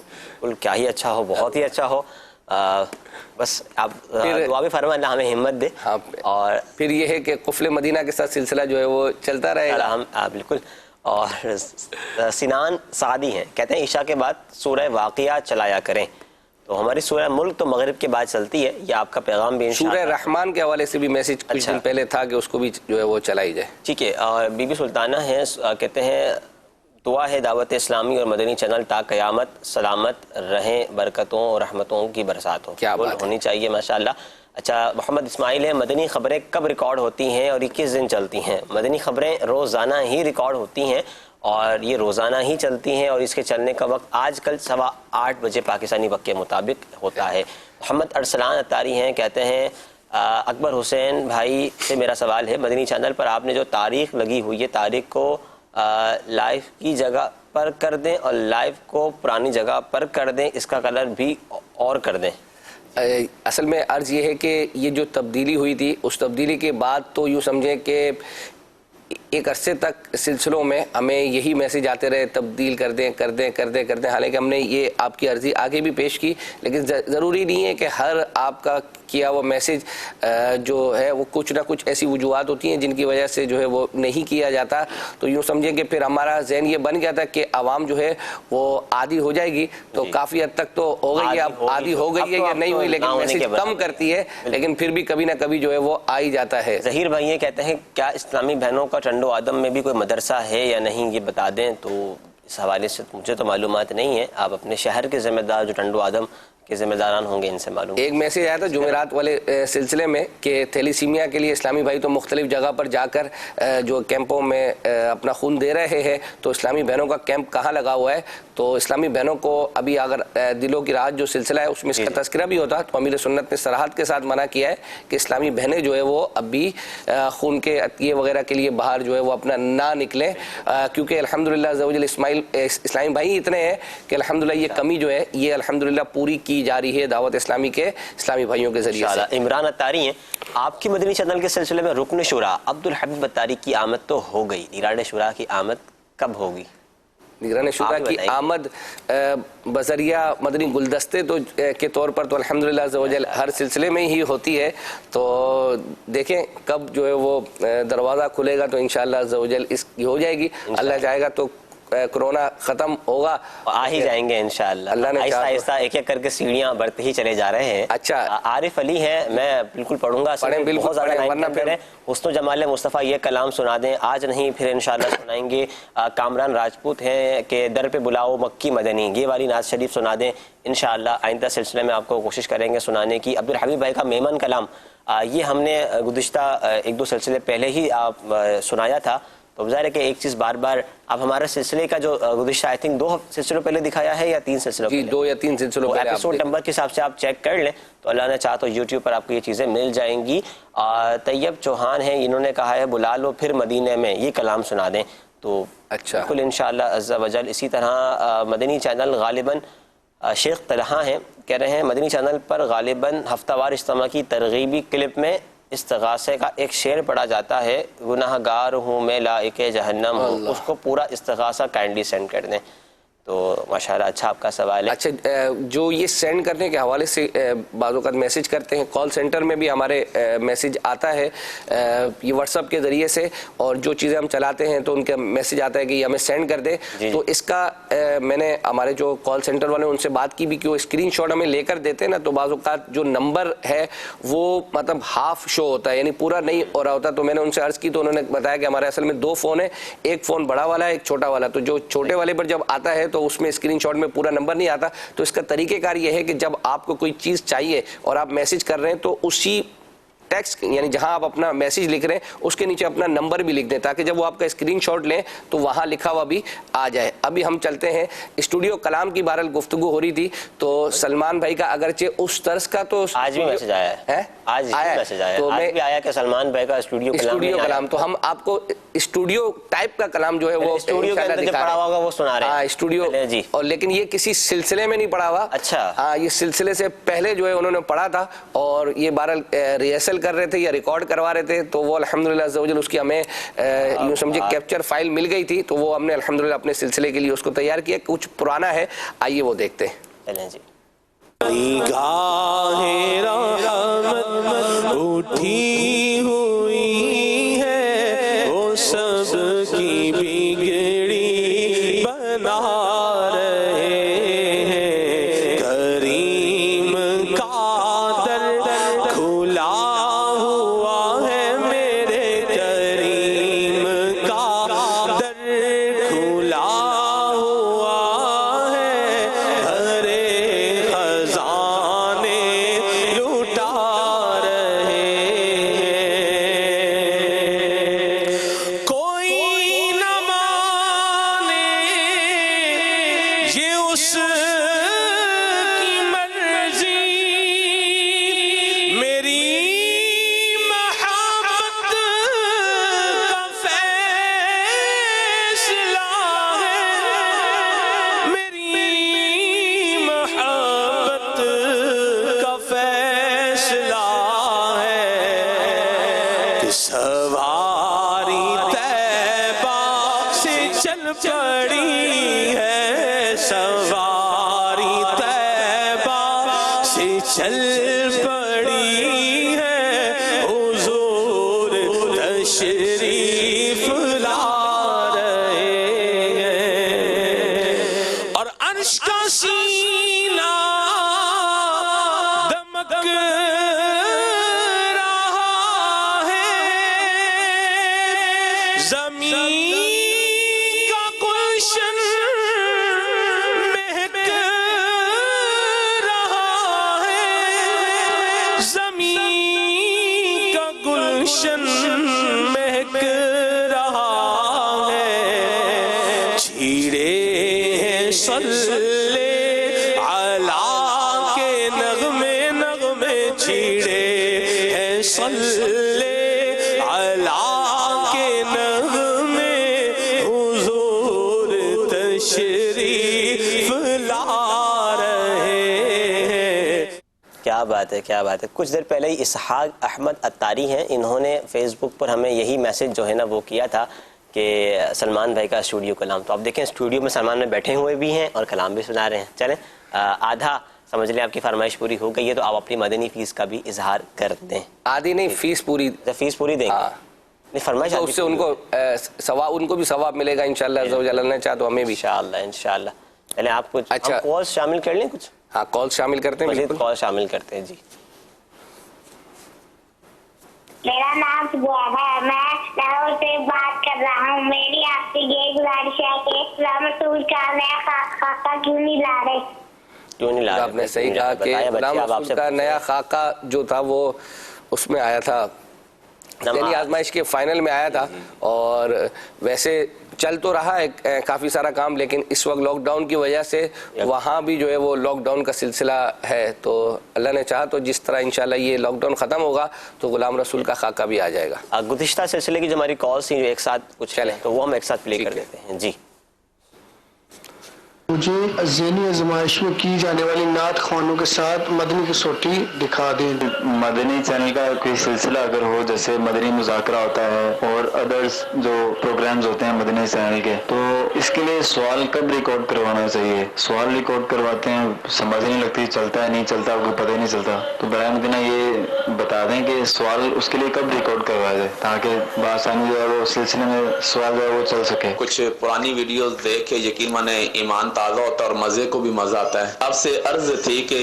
S3: کیا ہی اچھا ہو، بہت ہی اچھا ہو. بس آپ دعا بھی فرمائیں اللہ ہمیں ہمت دے. اور
S2: پھر یہ ہے کہ قفل مدینہ کے ساتھ سلسلہ جو ہے وہ چلتا رہے گا.
S3: بالکل. اور سنان سعدی ہیں، کہتے ہیں عشاء کے بعد سورہ واقعہ چلایا کریں. تو ہماری سورہ ملک تو مغرب کے بعد چلتی ہے. یہ آپ کا پیغام بھی
S2: سورہ رحمان کے حوالے سے بھی میسج کچھ دن پہلے تھا کہ اس کو بھی جو ہے وہ چلائی جائے.
S3: ٹھیک ہے. بی بی سلطانہ ہیں، کہتے ہیں دعا ہے دعوت اسلامی اور مدنی چینل تا قیامت سلامت رہیں، برکتوں اور رحمتوں کی برسات ہو.
S2: کیا بات
S3: ہونی چاہیے ماشاءاللہ. اچھا، محمد اسماعیل ہے، مدنی خبریں کب ریکارڈ ہوتی ہیں اور 21 دن چلتی ہیں؟ مدنی خبریں روزانہ ہی ریکارڈ ہوتی ہیں اور یہ روزانہ ہی چلتی ہیں، اور اس کے چلنے کا وقت آج کل 8:15 بجے پاکستانی وقت کے مطابق ہوتا ہے. محمد ارسلان اتاری ہیں، کہتے ہیں اکبر حسین بھائی سے میرا سوال ہے، مدنی چینل پر آپ نے جو تاریخ لگی ہوئی ہے، تاریخ کو لائیو کی جگہ پر کر دیں اور لائیو کو پرانی جگہ پر کر دیں، اس کا کلر بھی اور کر دیں.
S2: اصل میں عرض یہ ہے کہ یہ جو تبدیلی ہوئی تھی، اس تبدیلی کے بعد تو یوں سمجھیں کہ ایک عرصے تک سلسلوں میں ہمیں یہی میسج آتے رہے تبدیل کر دیں کر دیں کر دیں کر دیں. حالانکہ ہم نے یہ آپ کی عرضی آگے بھی پیش کی، لیکن ضروری نہیں ہے کہ ہر آپ کا کیا وہ میسج جو ہے وہ کچھ نہ کچھ ایسی وجوہات ہوتی ہیں جن کی وجہ سے جو ہے وہ نہیں کیا جاتا. تو یوں سمجھیں کہ پھر ہمارا ذہن یہ بن گیا تھا کہ عوام جو ہے وہ عادی ہو جائے گی. تو کافی حد تک تو ہو گئی ہے، اب عادی ہو گئی ہے یا نہیں ہوئی، لیکن میسج کم کرتی ہے، لیکن پھر بھی کبھی نہ کبھی جو ہے وہ آ ہی جاتا ہے.
S3: ظہیر بھائی یہ کہتے ہیں کیا اسلامی بہنوں کا ٹنڈو آدم میں بھی کوئی مدرسہ ہے یا نہیں، یہ بتا دیں. تو اس حوالے سے مجھے تو معلومات نہیں ہے، آپ اپنے شہر کے ذمہ دار جو ٹنڈو آدم کے ذمہ داران ہوں گے ان سے معلوم.
S2: ایک میسج آیا تھا جمعرات والے سلسلے میں کہ تھیلیسیمیا کے لیے اسلامی بھائی تو مختلف جگہ پر جا کر جو کیمپوں میں اپنا خون دے رہے ہیں، تو اسلامی بہنوں کا کیمپ کہاں لگا ہوا ہے؟ تو اسلامی بہنوں کو ابھی اگر دلوں کی رات جو سلسلہ ہے اس میں اس کا تذکرہ بھی ہوتا، تو امیر سنت نے صراحت کے ساتھ منع کیا ہے کہ اسلامی بہنیں جو ہے وہ ابھی خون کے عطیے وغیرہ کے لیے باہر جو ہے وہ اپنا نہ نکلیں، کیونکہ الحمدللہ عزوجل اسلامی بھائی اتنے ہیں کہ الحمدللہ یہ کمی جو ہے یہ الحمدللہ پوری کی جا رہی ہے دعوت اسلامی کے اسلامی بھائیوں کے ذریعے سے.
S3: عمران اتاری ہیں، آپ کی مدنی چینل کے سلسلے میں رکن شورا عبدالحبیب اتاری کی آمد تو ہو گئی، نگران شورا کی آمد کب ہوگی؟
S2: نگران شورا کی آمد بذریعہ مدنی گلدستے تو کے طور پر تو الحمدللہ عزوجل ہر سلسلے میں ہی ہوتی ہے. تو دیکھیں کب جو ہے وہ دروازہ کھلے گا تو انشاءاللہ عزوجل اس کی ہو جائے گی. اللہ چاہے گا تو کرونا ختم ہوگا،
S3: آ ہی جائیں گے انشاءاللہ. آہستہ آہستہ ایک ایک کر کے سیڑھیاں بڑھتے ہی چلے جا رہے ہیں.
S2: اچھا،
S3: عارف علی ہے، میں بالکل پڑھوں گا، بہت زیادہ حسن و جمال مصطفیٰ یہ کلام سنا دیں، آج نہیں پھر انشاءاللہ سنائیں گے. کامران راجپوت ہیں کہ در پہ بلاؤ مکی مدنی، یہ والی نعت شریف سنا دیں انشاءاللہ. آئندہ سلسلے میں آپ کو کوشش کریں گے سنانے کی. عبدالحبیب بھائی کا میمن کلام یہ ہم نے گزشتہ 1-2 سلسلے پہلے ہی آپ سنایا تھا. تو ظاہر ہے کہ ایک چیز بار بار اب ہمارے سلسلے کا جو گزشتہ آئی تھنک 2 سلسلوں پہلے دکھایا ہے یا 3 سلسلوں
S2: پہلے، 2 یا 3 سلسلوں پہلے،
S3: ایپیسوڈ نمبر کے حساب سے آپ چیک کر لیں تو اللہ نے چاہا تو یوٹیوب پر آپ کو یہ چیزیں مل جائیں گی. طیب چوہان ہیں، انہوں نے کہا ہے بلا لو پھر مدینے میں، یہ کلام سنا دیں. تو
S2: اچھا
S3: بالکل انشاءاللہ عز و جل. اسی طرح مدنی چینل غالباً شیخ طلحہ ہیں، کہہ رہے ہیں مدنی چینل پر غالباً ہفتہ وار اجتماع کی ترغیبی کلپ میں استغاثے کا ایک شعر پڑھا جاتا ہے، گناہ گار ہوں میں لائق جہنم ہوں، اس کو پورا استغاثہ کائنڈلی سینڈ کر دیں. تو ماشاءاللہ اچھا آپ کا سوال ہے.
S2: اچھا، جو یہ سینڈ کرنے کے حوالے سے بعض اوقات میسج کرتے ہیں، کال سینٹر میں بھی ہمارے میسج آتا ہے یہ واٹس ایپ کے ذریعے سے، اور جو چیزیں ہم چلاتے ہیں تو ان کا میسج آتا ہے کہ یہ ہمیں سینڈ کر دیں. تو اس کا میں نے ہمارے جو کال سینٹر والے ان سے بات کی بھی کہ وہ اسکرین شاٹ ہمیں لے کر دیتے ہیں نا، تو بعض اوقات جو نمبر ہے وہ مطلب ہاف شو ہوتا ہے، یعنی پورا نہیں ہو رہا ہوتا. تو میں نے ان سے عرض کی تو انہوں نے بتایا کہ ہمارے اصل میں 2 فون ہیں، ایک فون بڑا والا ہے، ایک چھوٹا والا. تو جو چھوٹے والے پر جب آتا ہے تو اس میں اسکرین شاٹ میں پورا نمبر نہیں آتا. تو اس کا طریقہ کار یہ ہے کہ جب آپ کو کوئی چیز چاہیے اور آپ میسج کر رہے ہیں تو اسی ٹیکسٹ یعنی جہاں آپ اپنا میسج لکھ رہے ہیں اس کے نیچے اپنا نمبر بھی لکھ دیں تاکہ جب وہ آپ کا اسکرین شاٹ لیں تو وہاں لکھا ہوا بھی آ جائے. ابھی ہم چلتے ہیں اسٹوڈیو کلام کی بہرحال گفتگو ہو رہی تھی تو سلمان بھائی کا اگرچہ اس طرز کا تو
S3: آج بھی میسج آیا ہے، آج میسج آیا
S2: تو
S3: آج بھی آیا کہ سلمان بھائی کا اسٹوڈیو
S2: کلام، تو ہم آپ کو اسٹوڈیو ٹائپ کا کلام جو ہے وہ
S3: اسٹوڈیو کے اندر جو پڑھا ہوگا وہ سنا رہے ہیں.
S2: ہاں اسٹوڈیو
S3: جی،
S2: اور لیکن یہ کسی سلسلے میں نہیں پڑھا ہوا.
S3: اچھا،
S2: ہاں یہ سلسلے سے پہلے جو ہے انہوں نے پڑھا تھا اور یہ بہرحال ریہرسل کر رہے تھے یا ریکارڈ کروا رہے تھے. تو وہ الحمدللہ عزوجل اس کی ہمیں یوں سمجھے کیپچر فائل مل گئی تھی، تو وہ ہم نے الحمدللہ اپنے سلسلے کے لیے اس کو تیار کیا. کچھ پرانا ہے، آئیے وہ دیکھتے ہیں.
S3: چلیں جی.
S1: اٹھی ہوئی ہے وہ سب کی بگڑ
S12: اس کی مرضی میری محبت کا فیصلہ ہے میری محبت کا فیصلہ ہے کہ سواری طیبہ سے چل پڑی ہے سواری طیبہ سے چل پڑی ہے حضور تشریف لا رہے ہیں اور عرش کا سینہ دمک رہا ہے زمین کا گلشن مہک رہا ہے زمین کا گلشن مہک رہا ہے چھیڑے ہیں صلی علی کے نغمے نغمے چھیڑے ہیں صلی علی کے نغمے حضور تشریف لا رہے ہیں.
S3: کیا بات ہے کیا بات ہے. کچھ دیر پہلے ہی اسحاق احمد اتاری ہیں, انہوں نے فیس بک پر ہمیں یہی میسج جو ہے نا وہ کیا تھا کہ سلمان بھائی کا اسٹوڈیو کلام. تو آپ دیکھیں اسٹوڈیو میں سلمان میں بیٹھے ہوئے بھی ہیں اور کلام بھی سنا رہے ہیں. چلیں آدھا سمجھ لیں آپ کی فرمائش پوری ہو گئی ہے تو آپ اپنی مدنی فیس کا بھی اظہار کر دیں.
S2: آدھی نہیں فیس پوری
S3: دیں گے. نہیں فرمائش
S2: تو اس سے ان کو ان کو بھی ثواب ملے گا انشاءاللہ عز و جل نے چاہ تو ہمیں بھی
S3: انشاءاللہ. چلیں آپ کچھ
S2: اچھا
S3: کالز شامل کر لیں. کچھ
S2: ہاں کال شامل کرتے ہیں
S3: مزید کال شامل کرتے ہیں. جی
S13: میرا نام زبیر ہے, میں لاہور سے بات کر رہا ہوں. میری آپ سے یہ گزارش ہے کہ اسلام رسول کا نیا خاکہ کیوں نہیں لا رہے؟
S2: آپ نے صحیح کہا کہ غلام رسول کا نیا خاکہ جو تھا وہ اس میں آیا تھا دہلی آزمائش کے فائنل میں آیا تھا اور ویسے چل تو رہا ہے کافی سارا کام, لیکن اس وقت لاک ڈاؤن کی وجہ سے وہاں بھی جو ہے وہ لاک ڈاؤن کا سلسلہ ہے. تو اللہ نے چاہا تو جس طرح انشاءاللہ یہ لاک ڈاؤن ختم ہوگا تو غلام رسول کا خاکہ بھی آ جائے گا.
S3: گزشتہ سلسلے کی جو ہماری کالز تھیں جو ایک ساتھ کچھ چلیں تو وہ ہم ایک ساتھ پلے کر دیتے ہیں. جی
S14: مجھے ذہنی آزمائش میں کی جانے والی نعت خوانوں کے ساتھ مدنی کسوٹی دکھا دیں.
S15: مدنی چینل کا کوئی سلسلہ اگر ہو جیسے مدنی مذاکرہ ہوتا ہے اور ادرس جو پروگرامز ہوتے ہیں مدنی چینل کے, تو اس کے لیے سوال کب ریکارڈ کروانا چاہیے؟ سوال ریکارڈ کرواتے ہیں سمجھ نہیں لگتی, چلتا ہے نہیں چلتا آپ کو پتہ ہی نہیں چلتا. تو برائے مدینہ یہ بتا دیں کہ سوال اس کے لیے کب ریکارڈ کروایا جائے تاکہ بآسانی جو ہے وہ سلسلے میں سوال جو ہے وہ چل سکے.
S5: کچھ پرانی ویڈیوز دیکھ کے یقین مانے ایمان تازہ ہوتا ہے اور مزے کو بھی مزہ آتا ہے. آپ سے عرض تھی کہ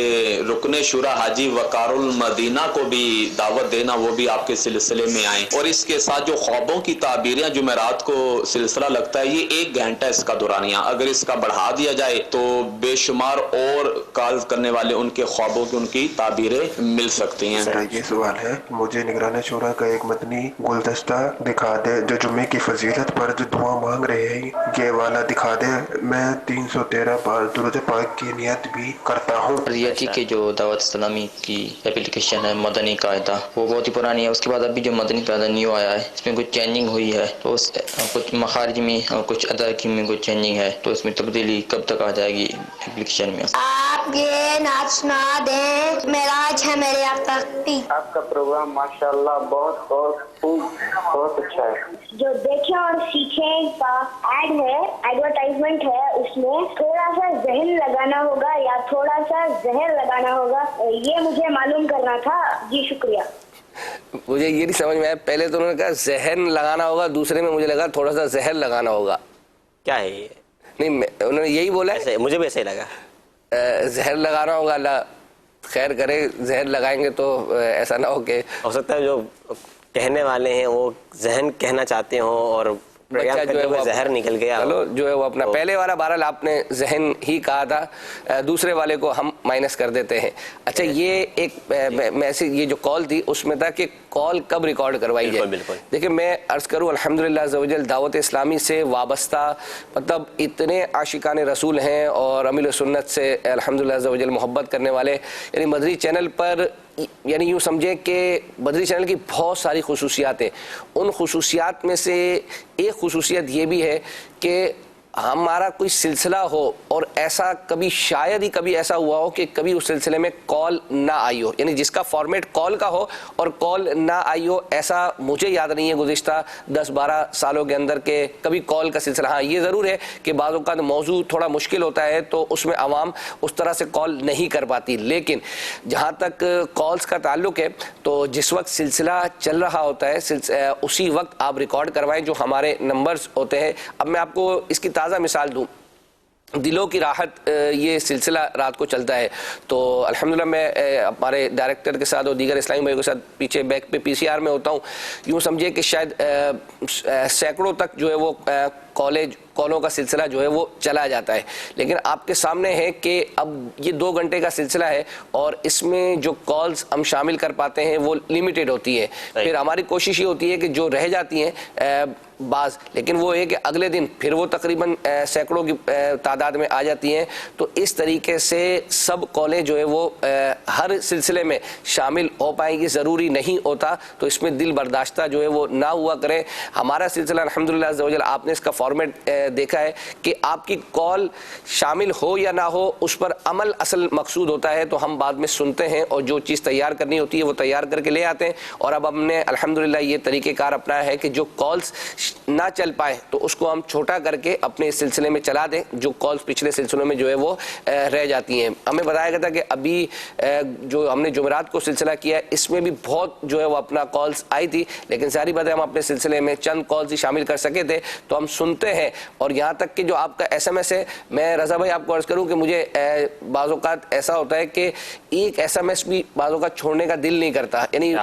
S5: رکن شورا حاجی وقار المدینہ کو بھی دعوت دینا, وہ بھی آپ کے سلسلے میں آئیں. اور اس کے ساتھ جو خوابوں کی تعبیریں جمعرات کو سلسلہ لگتا ہے, یہ 1 گھنٹہ اس کا دورانیہ اگر اس کا بڑھا دیا جائے تو بے شمار اور کال کرنے والے ان کے خوابوں کی ان کی تعبیریں مل سکتی ہیں.
S11: میرا یہ سوال ہے, مجھے نگران شورا کا ایک مدنی گلدستہ دکھا دے جو جمعے کی فضیلت پر جو دعا مانگ رہے ہیں یہ والا دکھا دے. میں 313 بار درود پاک کی نیت بھی کرتا ہوں.
S16: ریاضی کے جو دعوت اسلامی کی اپلیکیشن ہے مدنی قاعدہ وہ بہت ہی پرانی ہے. اس کے بعد ابھی جو مدنی قاعدہ نیو آیا ہے اس میں کچھ چینجنگ ہوئی ہے, تو کچھ مخارج میں اور کچھ ادائیگی میں کچھ چینجنگ ہے, تو اس میں تبدیلی کب تک آ جائے گی اپلیکیشن میں؟
S13: آپ یہ نعت سنا دیں معراج ہے میرے آپ تک.
S17: آپ کا پروگرام ماشاءاللہ بہت اچھا ہے.
S13: جو دیکھیں اور سیکھیں کا ایڈ ہے, ایڈورٹائزمنٹ ہے, اس میں تھوڑا سا ذہن لگانا ہوگا یا تھوڑا سا زہر لگانا ہوگا, یہ مجھے معلوم کرنا تھا. جی شکریہ.
S2: مجھے یہ نہیں سمجھ میں آیا, پہلے تو انہوں نے کہا ذہن لگانا ہوگا, دوسرے میں مجھے لگا تھوڑا سا زہر لگانا ہوگا.
S3: کیا ہے یہ؟
S2: نہیں انہوں نے یہی بولا ہے,
S3: مجھے بھی ایسے ہی لگا
S2: زہر لگانا ہوگا. اللہ خیر کرے, زہر لگائیں گے تو ایسا نہ ہو کہ
S3: ہو سکتا ہے جو کہنے والے ہیں وہ ذہن کہنا چاہتے ہوں اور
S2: بچہ جو ہے وہ
S3: زہر نکل گیا.
S2: چلو جو ہے وہ اپنا پہلے والا بہرحال آپ نے ذہن ہی کہا تھا, دوسرے والے کو ہم مائنس کر دیتے ہیں. اچھا یہ ایک میسج یہ جو کال تھی اس میں تھا کہ کال کب ریکارڈ کروائی جائے. دیکھیں میں عرض کروں الحمدللہ عز و جل دعوت اسلامی سے وابستہ مطلب اتنے عاشقان رسول ہیں اور امیل سنت سے الحمدللہ عز و جل محبت کرنے والے, یعنی مدری چینل پر یعنی یوں سمجھیں کہ بدری چینل کی بہت ساری خصوصیات ہیں. ان خصوصیات میں سے ایک خصوصیت یہ بھی ہے کہ ہمارا کوئی سلسلہ ہو اور ایسا کبھی شاید ہی کبھی ایسا ہوا ہو کہ کبھی اس سلسلے میں کال نہ آئی ہو, یعنی جس کا فارمیٹ کال کا ہو اور کال نہ آئی ہو, ایسا مجھے یاد نہیں ہے گزشتہ 10-12 سالوں کے اندر کہ کبھی کال کا سلسلہ. ہاں یہ ضرور ہے کہ بعض اوقات موضوع تھوڑا مشکل ہوتا ہے تو اس میں عوام اس طرح سے کال نہیں کر پاتی, لیکن جہاں تک کالز کا تعلق ہے تو جس وقت سلسلہ چل رہا ہوتا ہے اسی وقت آپ ریکارڈ کروائیں جو ہمارے نمبرز ہوتے ہیں. اب میں آپ کو اس کی تازہ مثال دوں, دلوں کی راحت یہ سلسلہ رات کو چلتا ہے تو الحمدللہ میں ہمارے ڈائریکٹر کے ساتھ اور دیگر اسلامی بھائیوں کے ساتھ پیچھے بیک پہ PCR میں ہوتا ہوں. یوں سمجھے کہ شاید سینکڑوں تک جو ہے وہ کالوں کا سلسلہ جو ہے وہ چلا جاتا ہے, لیکن آپ کے سامنے ہے کہ اب یہ 2 گھنٹے کا سلسلہ ہے اور اس میں جو کالز ہم شامل کر پاتے ہیں وہ لیمیٹڈ ہوتی ہے. پھر ہماری کوشش یہ ہوتی ہے کہ جو رہ جاتی ہیں بعض, لیکن وہ ہے کہ اگلے دن پھر وہ تقریباً سینکڑوں کی تعداد میں آ جاتی ہیں. تو اس طریقے سے سب کالیں جو ہے وہ ہر سلسلے میں شامل ہو پائیں گی ضروری نہیں ہوتا, تو اس میں دل برداشتہ جو ہے وہ نہ ہوا کریں. ہمارا سلسلہ الحمدللہ عز و جل آپ نے اس کا فارمیٹ دیکھا ہے کہ آپ کی کال شامل ہو یا نہ ہو اس پر عمل اصل مقصود ہوتا ہے, تو ہم بعد میں سنتے ہیں اور جو چیز تیار کرنی ہوتی ہے وہ تیار کر کے لے آتے ہیں. اور اب ہم نے الحمدللہ یہ طریقہ کار اپنایا ہے کہ جو کالز نہ چل پائے تو اس کو ہم چھوٹا کر کے اپنے سلسلے میں چلا دیں جو کالز پچھلے سلسلوں میں جو ہے وہ رہ جاتی ہیں. ہمیں بتایا گیا تھا کہ ابھی جو ہم نے جمعرات کو سلسلہ کیا ہے اس میں بھی بہت جو ہے وہ اپنا کالز آئی تھی, لیکن ظاہری بات ہے ہم اپنے سلسلے میں چند کالز ہی شامل کر سکے تھے تو ہم سنتے ہیں. اور یہاں تک کہ جو آپ کا SMS ہے, میں رضا بھائی آپ کو عرض کروں کہ مجھے بعض اوقات ایسا ہوتا ہے کہ ایک SMS بھی بعض اوقات چھوڑنے کا دل نہیں کرتا, یعنی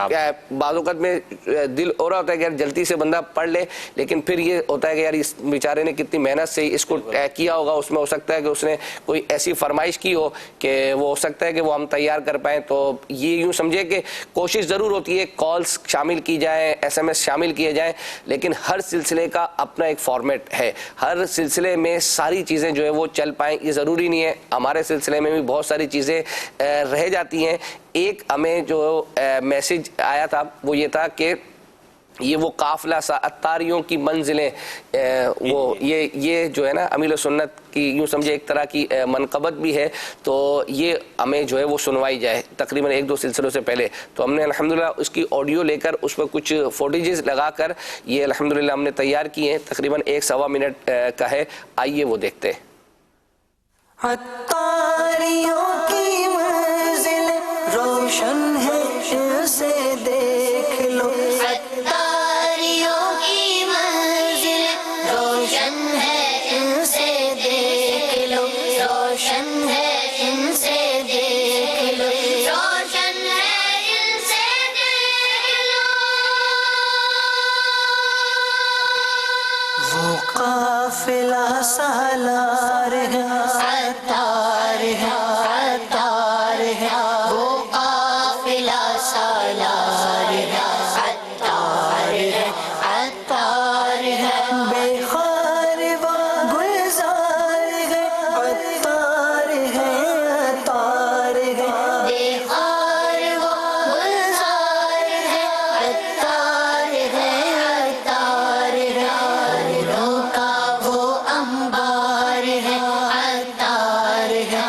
S2: بعض اوقات میں دل ہو رہا ہوتا ہے کہ یار جلدی سے بندہ پڑھ لے, لیکن پھر یہ ہوتا ہے کہ یار اس بیچارے نے کتنی محنت سے اس کو کیا ہوگا, اس میں ہو سکتا ہے کہ اس نے کوئی ایسی فرمائش کی ہو کہ وہ ہو سکتا ہے کہ وہ ہم تیار کر پائیں. تو یہ یوں سمجھے کہ کوشش ضرور ہوتی ہے کالز شامل کی جائیں, SMS شامل کیے جائیں, لیکن ہر سلسلے کا اپنا ایک فارمیٹ ہے. ہر سلسلے میں ساری چیزیں جو ہے وہ چل پائیں یہ ضروری نہیں ہے. ہمارے سلسلے میں بھی بہت ساری چیزیں رہ جاتی ہیں. ایک ہمیں جو میسج آیا تھا وہ یہ تھا کہ یہ وہ قافلہ سا اتاریوں کی منزلیں, وہ یہ جو ہے نا امیل سنت کی یوں سمجھے ایک طرح کی منقبت بھی ہے, تو یہ ہمیں جو ہے وہ سنوائی جائے تقریباً 1-2 سلسلوں سے پہلے. تو ہم نے الحمدللہ اس کی آڈیو لے کر اس پر کچھ فوٹیجز لگا کر یہ الحمدللہ ہم نے تیار کی ہیں, تقریباً 1-1.25 منٹ کا ہے. آئیے وہ دیکھتے ہیں.
S1: اتاریوں کی منزل روشن ہے اسے دیکھ لو, اتاریوں کی منزل روشن ہے ان سے دیکھ لو, روشن ہے ان سے دیکھ لو, روشن ہے ان سے دیکھ لو. وہ قافلہ سالار ہے, اتار ہے, اتار ہے, وہ قافلہ سالار ہے, اتار ہے, اتار ہے, بے خار و گلزار ہے, اتار ہے, اتار ہے, بے خار و گلزار ہے, اتار ہے, اتار ہے, پھولوں کا وہ انبار ہے, اتار ہے,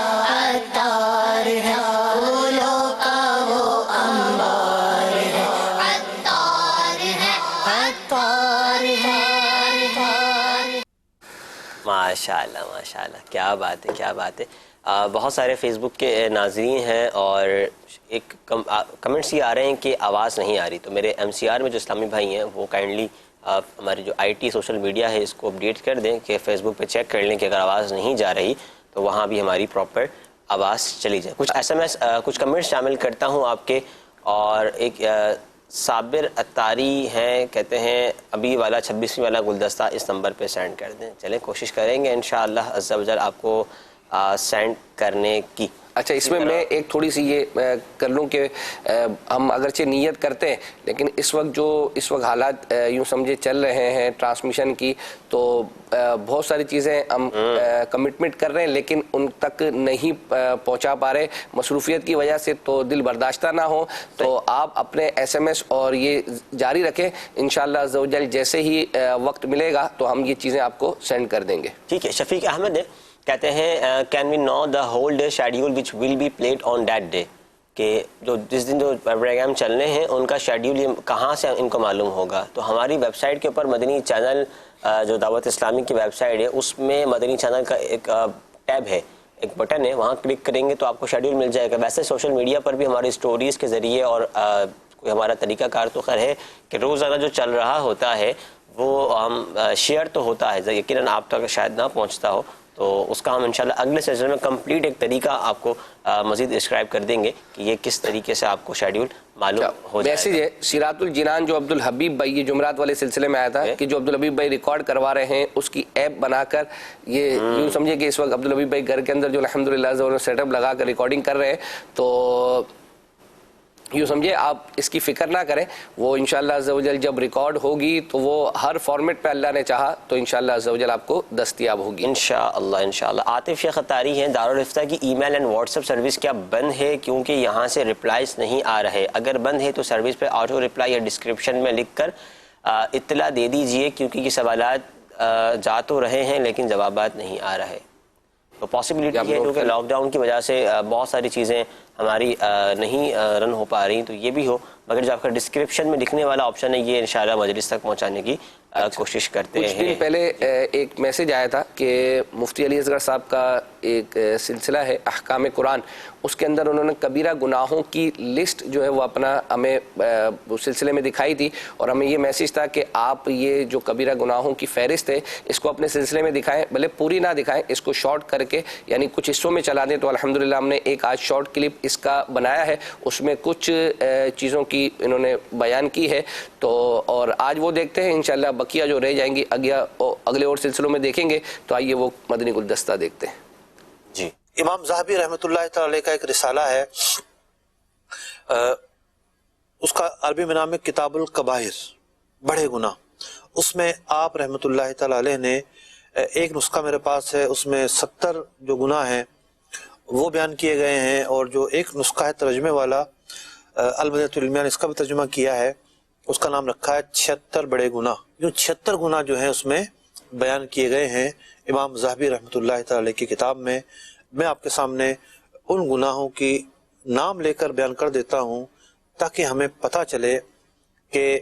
S1: اتار ہے, پھولوں کا وہ انبار ہے, اتار ہے, اتار ہے, اتار.
S3: ماشاءاللہ ماشاءاللہ, کیا بات ہے کیا بات ہے. بہت سارے فیس بک کے ناظرین ہیں اور ایک کمنٹس یہ آ رہے ہیں کہ آواز نہیں آ رہی, تو میرے MCR میں جو اسلامی بھائی ہیں وہ کائنڈلی ہماری جو IT سوشل میڈیا ہے اس کو اپڈیٹ کر دیں کہ فیس بک پہ چیک کر لیں کہ اگر آواز نہیں جا رہی تو وہاں بھی ہماری پراپر آواز چلی جائے. کچھ SMS کچھ کمنٹس شامل کرتا ہوں آپ کے. اور ایک صابر اتاری ہیں, کہتے ہیں ابھی والا 26ویں والا گلدستہ اس نمبر پہ سینڈ کر دیں. چلیں کوشش کریں گے انشاءاللہ عز و جل آپ کو سینڈ کرنے کی.
S2: اچھا اس میں میں ایک تھوڑی سی یہ کر لوں کہ ہم اگرچہ نیت کرتے ہیں لیکن اس وقت حالات یوں سمجھے چل رہے ہیں ٹرانسمیشن کی تو بہت ساری چیزیں ہم کمٹمنٹ کر رہے ہیں لیکن ان تک نہیں پہنچا پا رہے مصروفیت کی وجہ سے. تو دل برداشتہ نہ ہو تو آپ اپنے ایس ایم ایس اور یہ جاری رکھیں. انشاءاللہ عز و جل جیسے ہی وقت ملے گا تو ہم یہ چیزیں آپ کو سینڈ کر دیں گے.
S3: ٹھیک ہے. شفیق احمد کہتے ہیں can we know the whole day schedule وچ will be played on that day, کہ جو جس دن جو پروگرام چلنے ہیں ان کا شیڈیول کہاں سے ان کو معلوم ہوگا. تو ہماری ویب سائٹ کے اوپر مدنی چینل جو دعوت اسلامی کی ویب سائٹ ہے اس میں مدنی چینل کا ایک ٹیب ہے, ایک بٹن ہے, وہاں کلک کریں گے تو آپ کو شیڈیول مل جائے گا. ویسے سوشل میڈیا پر بھی ہماری سٹوریز کے ذریعے اور کوئی ہمارا طریقہ کار تو خیر ہے کہ روزانہ جو چل رہا ہوتا ہے وہ ہم شیئر تو ہوتا ہے, یقیناً آپ تک شاید نہ پہنچتا ہو تو اس کا ہم انشاءاللہ اگلے سیشن میں کمپلیٹ ایک طریقہ آپ کو مزید ڈسکرائب کر دیں گے کہ یہ کس طریقے سے آپ کو شیڈیول معلوم ہو جائے.
S2: میسیج ہے سیرات الجنان جو عبدالحبیب بھائی یہ جمعرات والے سلسلے میں آیا تھا کہ جو عبدالحبیب بھائی ریکارڈ کروا رہے ہیں اس کی ایپ بنا کر یہ یوں سمجھے کہ اس وقت عبدالحبیب بھائی گھر کے اندر جو الحمدللہ سیٹ اپ لگا کر ریکارڈنگ کر رہے ہیں تو یوں سمجھے آپ اس کی فکر نہ کریں. وہ انشاءاللہ عز و جل جب ریکارڈ ہوگی تو وہ ہر فارمیٹ پہ اللہ نے چاہا تو انشاءاللہ عز و جل آپ کو دستیاب ہوگی
S3: انشاءاللہ. عاطف شیخ اتاری ہیں دارالفتہ کی email and WhatsApp service کیا بند ہے کیونکہ یہاں سے ریپلائز نہیں آ رہے؟ اگر بند ہے تو سروس پہ آٹو ریپلائی یا ڈسکرپشن میں لکھ کر اطلاع دے دیجئے کیونکہ یہ سوالات جا تو رہے ہیں لیکن جوابات نہیں آ رہے. تو پاسبلٹی ہے کیونکہ لاک ڈاؤن کی وجہ سے بہت ساری چیزیں ہماری نہیں رن ہو پا رہی تو یہ بھی ہو, مگر جو آپ کا ڈسکرپشن میں لکھنے والا آپشن ہے یہ انشاءاللہ مجلس تک پہنچانے کی کوشش کرتے ہیں.
S2: کچھ دن پہلے ایک میسج آیا تھا کہ مفتی علی اصغر صاحب کا ایک سلسلہ ہے احکام قرآن, اس کے اندر انہوں نے کبیرہ گناہوں کی لسٹ جو ہے وہ اپنا ہمیں اس سلسلے میں دکھائی تھی اور ہمیں یہ میسج تھا کہ آپ یہ جو کبیرہ گناہوں کی فہرست ہے اس کو اپنے سلسلے میں دکھائیں, بھلے پوری نہ دکھائیں, اس کو شارٹ کر کے یعنی کچھ حصوں میں چلا دیں. تو الحمدللہ ہم نے ایک آج شارٹ کلپ اس کا بنایا ہے, اس میں کچھ چیزوں کی انہوں نے بیان کی ہے تو اور آج وہ دیکھتے ہیں انشاءاللہ بقیہ جو رہ جائیں گی اگلے اور سلسلوں میں دیکھیں گے. تو آئیے وہ مدنی گلدستہ دیکھتے ہیں.
S3: جی
S18: امام ذہبی رحمۃ اللہ تعالی کا ایک رسالہ ہے, اس کا عربی میں نام ہے کتاب الکبائر, بڑے گناہ. اس میں آپ رحمۃ اللہ تعالی علیہ نے ایک نسخہ میرے پاس ہے, اس میں 70 جو گناہ ہیں وہ بیان کیے گئے ہیں, اور جو ایک نسخہ ہے ترجمے والا البدیہۃ العلمیہ نے اس کا بھی ترجمہ کیا ہے, اس کا نام رکھا ہے 76 بڑے گناہ. جو 76 گناہ جو ہیں اس میں بیان کیے گئے ہیں امام ذہبی رحمۃ اللہ تعالی کی کتاب میں. میں آپ کے سامنے ان گناہوں کی نام لے کر بیان کر دیتا ہوں تاکہ ہمیں پتہ چلے کہ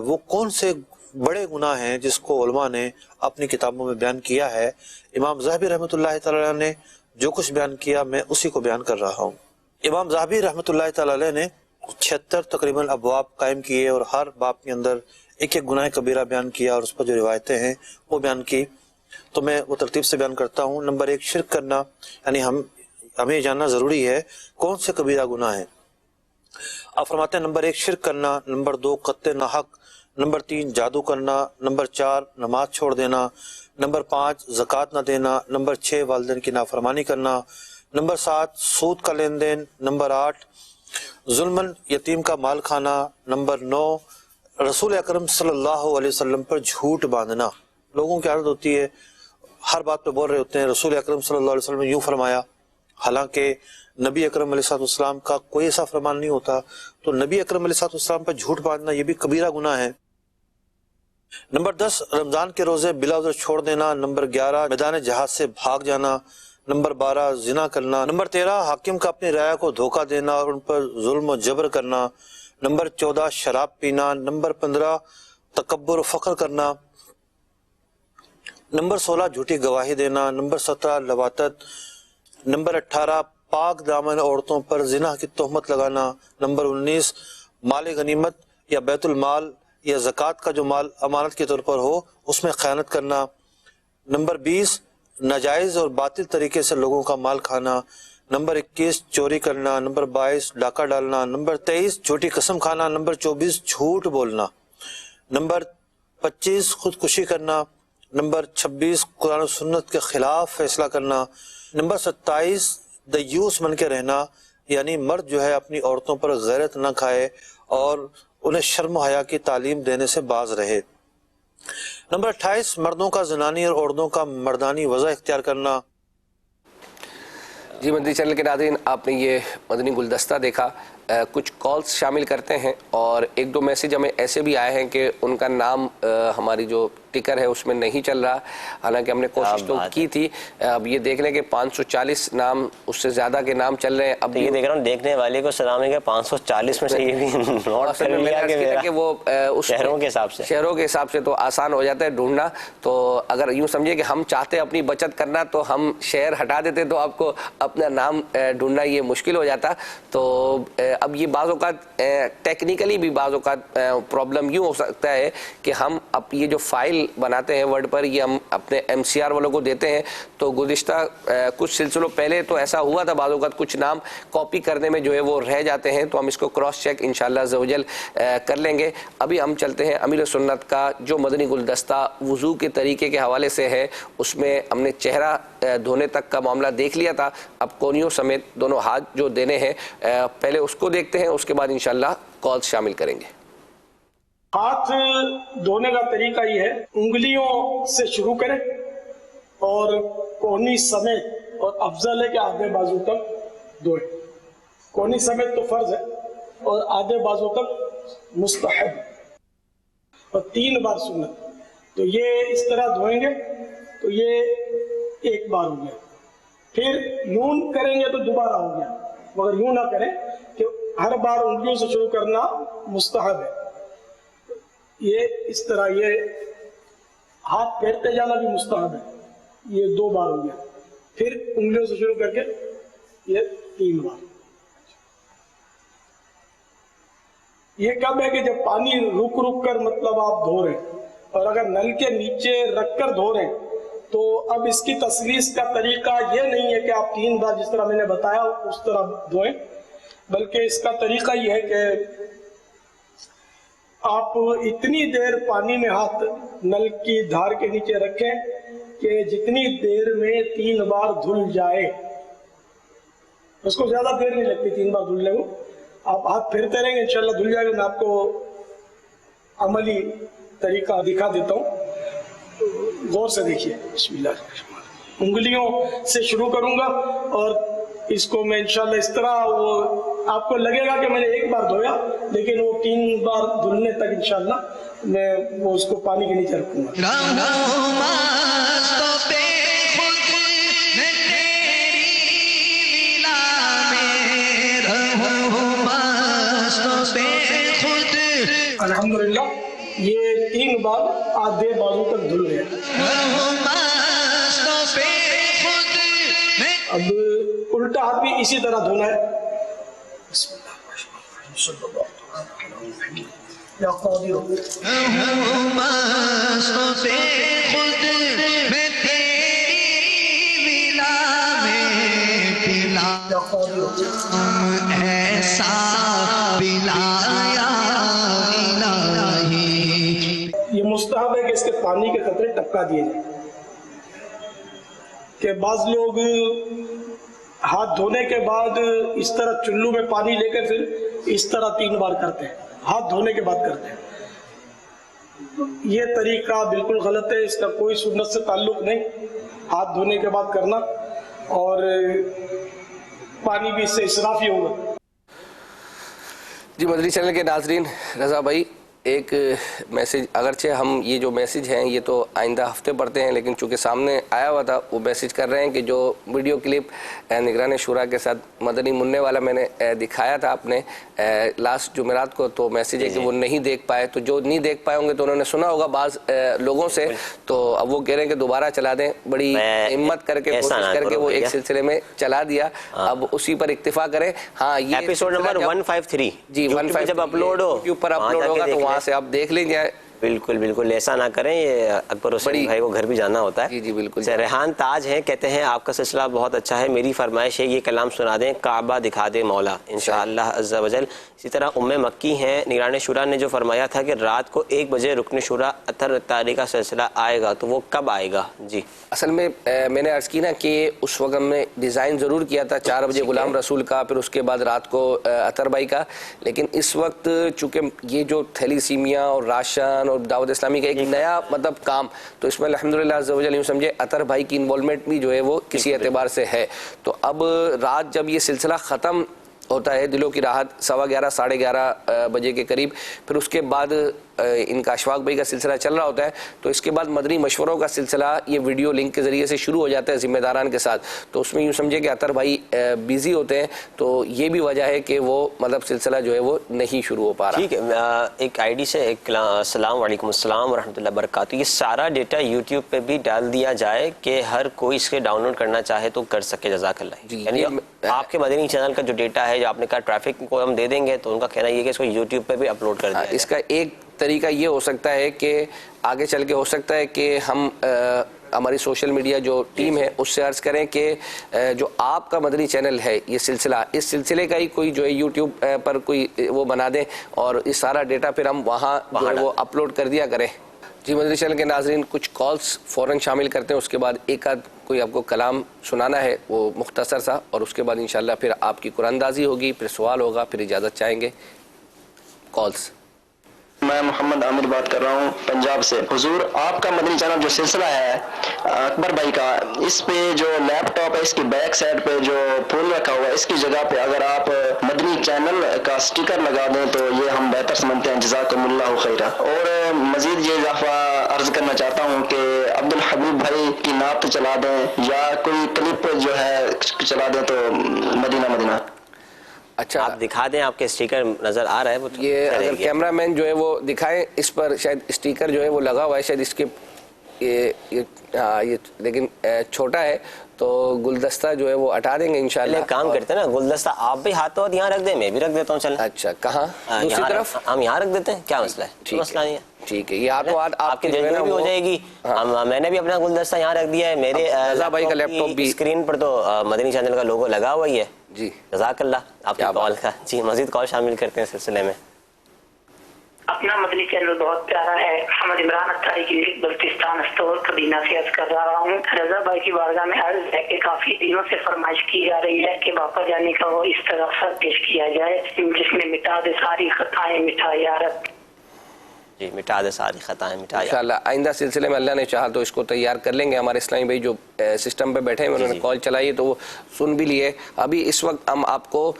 S18: وہ کون سے بڑے گناہ ہیں جس کو علماء نے اپنی کتابوں میں بیان کیا ہے. امام ذہبی رحمۃ اللہ تعالی نے جو کچھ بیان کیا میں اسی کو بیان کر رہا ہوں. امام ذہبی رحمۃ اللہ تعالی علیہ نے 76 تقریباً ابواب قائم کیے اور ہر باب کے اندر ایک ایک گناہ کبیرہ بیان کیا اور اس پر جو روایتیں ہیں وہ بیان کی. تو میں وہ ترتیب سے بیان کرتا ہوں. نمبر 1 شرک کرنا, یعنی ہمیں یہ جاننا ضروری ہے کون سے کبیرہ گناہ ہیں. آپ فرماتے ہیں نمبر 1 شرک کرنا, نمبر 2 قتل ناحق, نمبر 3 جادو کرنا, نمبر 4 نماز چھوڑ دینا, نمبر 5 زکوٰۃ نہ دینا, نمبر 6 والدین کی نافرمانی کرنا, نمبر 7 سود کا لین دین, نمبر 8 ظلمن یتیم کا مال کھانا, نمبر 9 رسول اکرم صلی اللہ علیہ وسلم پر جھوٹ باندھنا. لوگوں کی عادت ہوتی ہے ہر بات پہ بول رہے ہوتے ہیں رسول اکرم صلی اللہ علیہ وسلم نے یوں فرمایا, حالانکہ نبی اکرم علیہ السلام کا کوئی ایسا فرمان نہیں ہوتا. تو نبی اکرم علیہ السلام پر جھوٹ باندھنا یہ بھی کبیرہ گناہ ہے. نمبر 10 رمضان کے روزے بلا عذر چھوڑ دینا, نمبر 11 میدان جہاد سے بھاگ جانا, نمبر 12 زنا کرنا, نمبر 13 حاکم کا اپنی رعایا کو دھوکہ دینا اور ان پر ظلم و جبر کرنا, نمبر 14 شراب پینا, نمبر 15 تکبر و فخر کرنا, نمبر 16 جھوٹی گواہی دینا, نمبر 17 لواطت, نمبر 18 پاک دامن عورتوں پر زنا کی تہمت لگانا, نمبر 19 مال غنیمت یا بیت المال یا زکوٰۃ کا جو مال امانت کے طور پر ہو اس میں خیانت کرنا, نمبر 20 ناجائز اور باطل طریقے سے لوگوں کا مال کھانا, نمبر 21 چوری کرنا, نمبر 22 ڈاکہ ڈالنا, نمبر 23 جھوٹی قسم کھانا, نمبر 24 جھوٹ بولنا, نمبر 25 خودکشی کرنا, نمبر 26 قرآن و سنت کے خلاف فیصلہ کرنا, نمبر 27 دیوس بن کے رہنا، یعنی مرد جو ہے اپنی عورتوں پر غیرت نہ کھائے اور انہیں شرم و حیا کی تعلیم دینے سے باز رہے۔ نمبر 28 مردوں کا زنانی اور عورتوں کا مردانی وضع اختیار کرنا۔
S2: جی مدنی چینل کے ناظرین، آپ نے یہ مدنی گلدستہ دیکھا، کچھ کالز شامل کرتے ہیں اور ایک دو میسیج ہمیں ایسے بھی آئے ہیں کہ ان کا نام ہماری جو ٹکر ہے اس میں نہیں چل رہا، حالانکہ ہم نے کوشش تو کی تھی۔ اب یہ دیکھ لیں کہ 540 نام، اس سے زیادہ کے نام چل رہے ہیں۔ اب
S3: یہ دیکھ رہا ہوں دیکھنے والے کو سلام ہے کہ 540 میں سے یہ بھی نوٹ کر لیا کہ
S2: وہ
S3: شہروں کے حساب سے،
S2: شہروں کے حساب سے تو آسان ہو جاتا ہے ڈھونڈنا۔ تو اگر یوں سمجھے کہ ہم چاہتے اپنی بچت کرنا تو ہم شہر ہٹا دیتے تو آپ کو اپنا نام ڈھونڈنا یہ مشکل ہو جاتا۔ تو اب یہ بعض اوقات ٹیکنیکلی بھی بعض اوقات پرابلم یوں ہو سکتا ہے کہ ہم اب یہ جو فائل بناتے ہیں ورڈ پر، یہ ہم اپنے ایم سی آر والوں کو دیتے ہیں، تو گزشتہ کچھ سلسلوں پہلے تو ایسا ہوا تھا، بعض اوقات کچھ نام کاپی کرنے میں جو ہے وہ رہ جاتے ہیں، تو ہم اس کو کراس چیک انشاءاللہ عز و جل کر لیں گے۔ ابھی ہم چلتے ہیں امیر سنت کا جو مدنی گلدستہ وضو کے طریقے کے حوالے سے ہے، اس میں ہم نے چہرہ دھونے تک کا معاملہ دیکھ لیا تھا، اب کونیوں سمیت دونوں ہاتھ جو دینے ہیں پہلے اس کو دیکھتے ہیں، اس کے بعد انشاءاللہ کالز شامل کریں گے۔
S9: ہاتھ دھونے کا طریقہ یہ ہے، انگلیوں سے شروع کریں اور کونی سمیت، اور افضل ہے کہ آدھے بازو تک دھوئیں۔ کونی سمیت تو فرض ہے اور آدھے بازو تک مستحب، اور 3 بار سنت۔ تو یہ اس طرح دھوئیں گے تو یہ 1 بار ہو گیا، پھر یوں کریں گے تو دوبارہ ہو گیا، مگر یوں نہ کریں کہ ہر بار انگلیوں سے شروع کرنا مستحب ہے۔ یہ اس طرح یہ ہاتھ پھیرتے جانا بھی مستحب ہے، یہ 2 بار ہو گیا، پھر انگلیوں سے شروع کر کے یہ 3 بار۔ یہ کب ہے کہ جب پانی رک رک کر مطلب آپ دھو رہے ہیں، اور اگر نل کے نیچے رکھ کر دھو رہے ہیں تو اب اس کی تسلیس کا طریقہ یہ نہیں ہے کہ آپ 3 بار جس طرح میں نے بتایا اس طرح دھوئیں، بلکہ اس کا طریقہ یہ ہے کہ آپ اتنی دیر پانی میں ہاتھ نل کی دھار کے نیچے رکھیں کہ جتنی دیر میں 3 بار دھل جائے، اس کو زیادہ دیر نہیں لگتی 3 بار دھلنے کو، آپ ہاتھ پھیرتے رہیں گے انشاءاللہ دھل جائے گا۔ میں آپ کو عملی طریقہ دکھا دیتا ہوں، غور سے دیکھیے۔ بسم اللہ الرحمن الرحیم۔ انگلیوں سے شروع کروں گا اور اس کو میں انشاءاللہ اس طرح، وہ آپ کو لگے گا کہ میں نے 1 بار دھویا، لیکن وہ 3 بار دھلنے تک انشاءاللہ میں وہ اس کو پانی کے نیچے رکھوں گا۔ الحمدللہ یہ 3 بار آدھے بازو تک دھل گیا۔ اب الٹا ہاتھ بھی اسی طرح دھونا ہے۔ بسم اللہ الرحمن الرحیم، صلی اللہ علیہ وسلم۔ یا قادر یہ مستحب ہے کہ اس کے پانی کے قطرے ٹپکا دیے جائیں، کہ بعض لوگ ہاتھ دھونے کے بعد اس طرح چلو میں پانی لے کر پھر اس طرح 3 بار کرتے ہیں، ہاتھ دھونے کے بعد کرتے ہیں۔ یہ طریقہ بالکل غلط ہے، اس کا کوئی سنت سے تعلق نہیں، ہاتھ دھونے کے بعد کرنا، اور پانی بھی اس سے اسراف ہی ہوگا۔
S2: جی مدنی چینل کے ناظرین، رضا بھائی ایک میسیج، اگرچہ ہم یہ جو میسیج ہیں یہ تو آئندہ ہفتے پڑھتے ہیں، لیکن چونکہ سامنے آیا ہوا تھا وہ میسیج کر رہے ہیں کہ جو ویڈیو کلپ نگران شورا کے ساتھ مدنی مننے والا میں نے دکھایا تھا اپنے لاسٹ جمعرات کو، تو میسیج ہے کہ وہ نہیں دیکھ پائے، تو جو نہیں دیکھ پائے ہوں گے تو انہوں نے سنا ہوگا بعض لوگوں سے، تو اب وہ کہہ رہے ہیں کہ دوبارہ چلا دیں، بڑی ہمت کر کے کوشش کر کے وہ ایک سلسلے میں چلا دیا، اب اسی پر اکتفا کریں۔ ہاں یہ
S3: ایپیسوڈ نمبر 153
S2: جی 153
S3: جب اپلوڈ ہو
S2: یوٹیوب پر اپلوڈ ہوگا تو وہاں سے آپ دیکھ لیں گے
S3: بالکل بالکل ایسا نہ کریں, یہ اکبر حسین بھائی کو گھر بھی جانا ہوتا ہے.
S2: جی جی بالکل.
S3: ریحان تاج ہیں, کہتے ہیں آپ کا سلسلہ بہت اچھا ہے, میری فرمائش ہے یہ کلام سنا دیں, کعبہ دکھا دے مولا انشاءاللہ عز و جل. اسی طرح مکی ہیں, نگران شورا نے جو فرمایا تھا کہ رات کو 1 بجے رکن شورا اطہر اتاری کا سلسلہ آئے گا, تو وہ کب آئے گا؟ جی اصل میں
S2: میں نے عرض کی نا کہ اس وقت میں ڈیزائن ضرور کیا تھا 4 بجے غلام رسول کا, پھر اس کے بعد رات کو اطہر بھائی کا, لیکن اس وقت چونکہ یہ جو تھیلیسیمیا اور راشن اور دعوت اسلامی کا ایک نیا مطلب کام, تو اس میں الحمدللہ عز و جل یوں سمجھے اطہر بھائی کی انوالومنٹ بھی جو ہے وہ کسی اعتبار سے ہے. تو اب رات جب یہ سلسلہ ختم ہوتا ہے, دلوں کی راحت 11:15 11:30 بجے کے قریب, پھر اس کے بعد ان کا اشفاق بھائی کا سلسلہ چل رہا ہوتا ہے, تو اس کے بعد مدنی مشوروں کا سلسلہ یہ ویڈیو لنک کے ذریعے سے شروع ہو جاتا ہے ذمہ داران کے ساتھ. تو اس میں یوں سمجھے کہ اطہر بھائی بیزی ہوتے ہیں, تو یہ بھی وجہ ہے کہ وہ مطلب سلسلہ جو ہے وہ نہیں شروع ہو پا رہا.
S3: ٹھیک ہے, ایک آئی ڈی سے السلام علیکم السلام ورحمۃ اللہ وبرکاتہ, یہ سارا ڈیٹا یوٹیوب پہ بھی ڈال دیا جائے کہ ہر کوئی اس کے ڈاؤن لوڈ کرنا چاہے تو کر سکے, جزاک اللہ. یعنی آپ کے مدنی چینل کا جو ڈیٹا ہے, جو آپ نے کہا ٹریفک کو ہم دے دیں گے, تو ان کا کہنا یہ کہ اس کو یوٹیوب پہ بھی اپلوڈ کر دیں.
S2: اس کا ایک طریقہ یہ ہو سکتا ہے کہ آگے چل کے ہو سکتا ہے کہ ہم ہماری سوشل میڈیا جو ٹیم ہے اس سے عرض کریں کہ جو آپ کا مدنی چینل ہے یہ سلسلہ, اس سلسلے کا ہی کوئی جو ہے یوٹیوب پر کوئی وہ بنا دیں, اور اس سارا ڈیٹا پھر ہم وہاں جو ہے وہ اپلوڈ کر دیا کریں. جی مدنی چینل کے ناظرین, کچھ کالز فوراً شامل کرتے ہیں, اس کے بعد ایک آدھ کوئی آپ کو کلام سنانا ہے وہ مختصر سا, اور اس کے بعد انشاءاللہ پھر آپ کی قرآن اندازی ہوگی, پھر سوال ہوگا, پھر اجازت چاہیں گے. کالز.
S17: میں محمد عامر بات کر رہا ہوں پنجاب سے. حضور آپ کا مدنی چینل جو سلسلہ ہے اکبر بھائی کا, اس پہ جو لیپ ٹاپ ہے اس کی بیک سائڈ پہ جو پھول رکھا ہوا ہے, اس کی جگہ پہ اگر آپ مدنی چینل کا سٹیکر لگا دیں تو یہ ہم بہتر سمجھتے ہیں, جزاکم اللہ خیرہ. اور مزید یہ اضافہ عرض کرنا چاہتا ہوں کہ عبد الحبیب بھائی کی نعت چلا دیں یا کوئی کلپ جو ہے چلا دیں تو مدینہ مدینہ.
S3: اچھا آپ دکھا دیں, آپ کے اسٹیکر نظر آ رہا ہے وہ,
S2: یہ اگر کیمرہ مین جو ہے وہ دکھائیں, اس پر شاید اسٹیکر جو ہے وہ لگا ہوا ہے, شاید اس کے یہ لیکن چھوٹا ہے, تو گلدستہ جو ہے وہ ہٹا دیں گے انشاءاللہ.
S3: کام کرتے ہیں نا, گلدستہ آپ بھی ہاتھوں یہاں رکھ دیں, میں بھی رکھ دیتا ہوں. چلیں.
S2: اچھا کہاں, دوسری طرف
S3: ہم یہاں رکھ دیتے ہیں, کیا مسئلہ ہے؟ مسئلہ نہیں ہے.
S2: ٹھیک ہے, یہ ہاتھوں ہاتھ
S3: آپ کی جگہ بھی ہو جائے گی. میں نے بھی اپنا گلدستہ یہاں رکھ دیا ہے, میرے
S2: بھائی کا لیپ ٹاپ بھی
S3: اسکرین پر تو مدنی چینل کا لوگو لگا ہوا ہی ہے.
S2: جی
S3: جزاک اللہ آپ کی کال کا. جی مزید کال شامل کرتے ہیں سلسلے میں.
S19: اپنا مدنی چینل بہت پیارا ہے. محمد عمران اتاری کی بلتستان اسٹور کبینہ سے عرض کر رہا ہوں. رضا بھائی کی بارگاہ میں عرض ہے کہ کافی دنوں سے فرمائش کی جا رہی ہے کہ باپا جانے کا وہ اس طرح سر پیش کیا جائے جس میں مٹا دے ساری خطائیں مٹا یارت.
S3: جی مٹا دے ساری خطائیں مٹا.
S2: انشاءاللہ آئندہ سلسلے میں اللہ نے چاہا تو اس کو تیار کر لیں گے. ہمارے اسلامی بھائی جو سسٹم پہ بیٹھے ہیں انہوں نے کال چلائی ہے تو وہ سن بھی لیے. ابھی اس وقت ہم آپ کو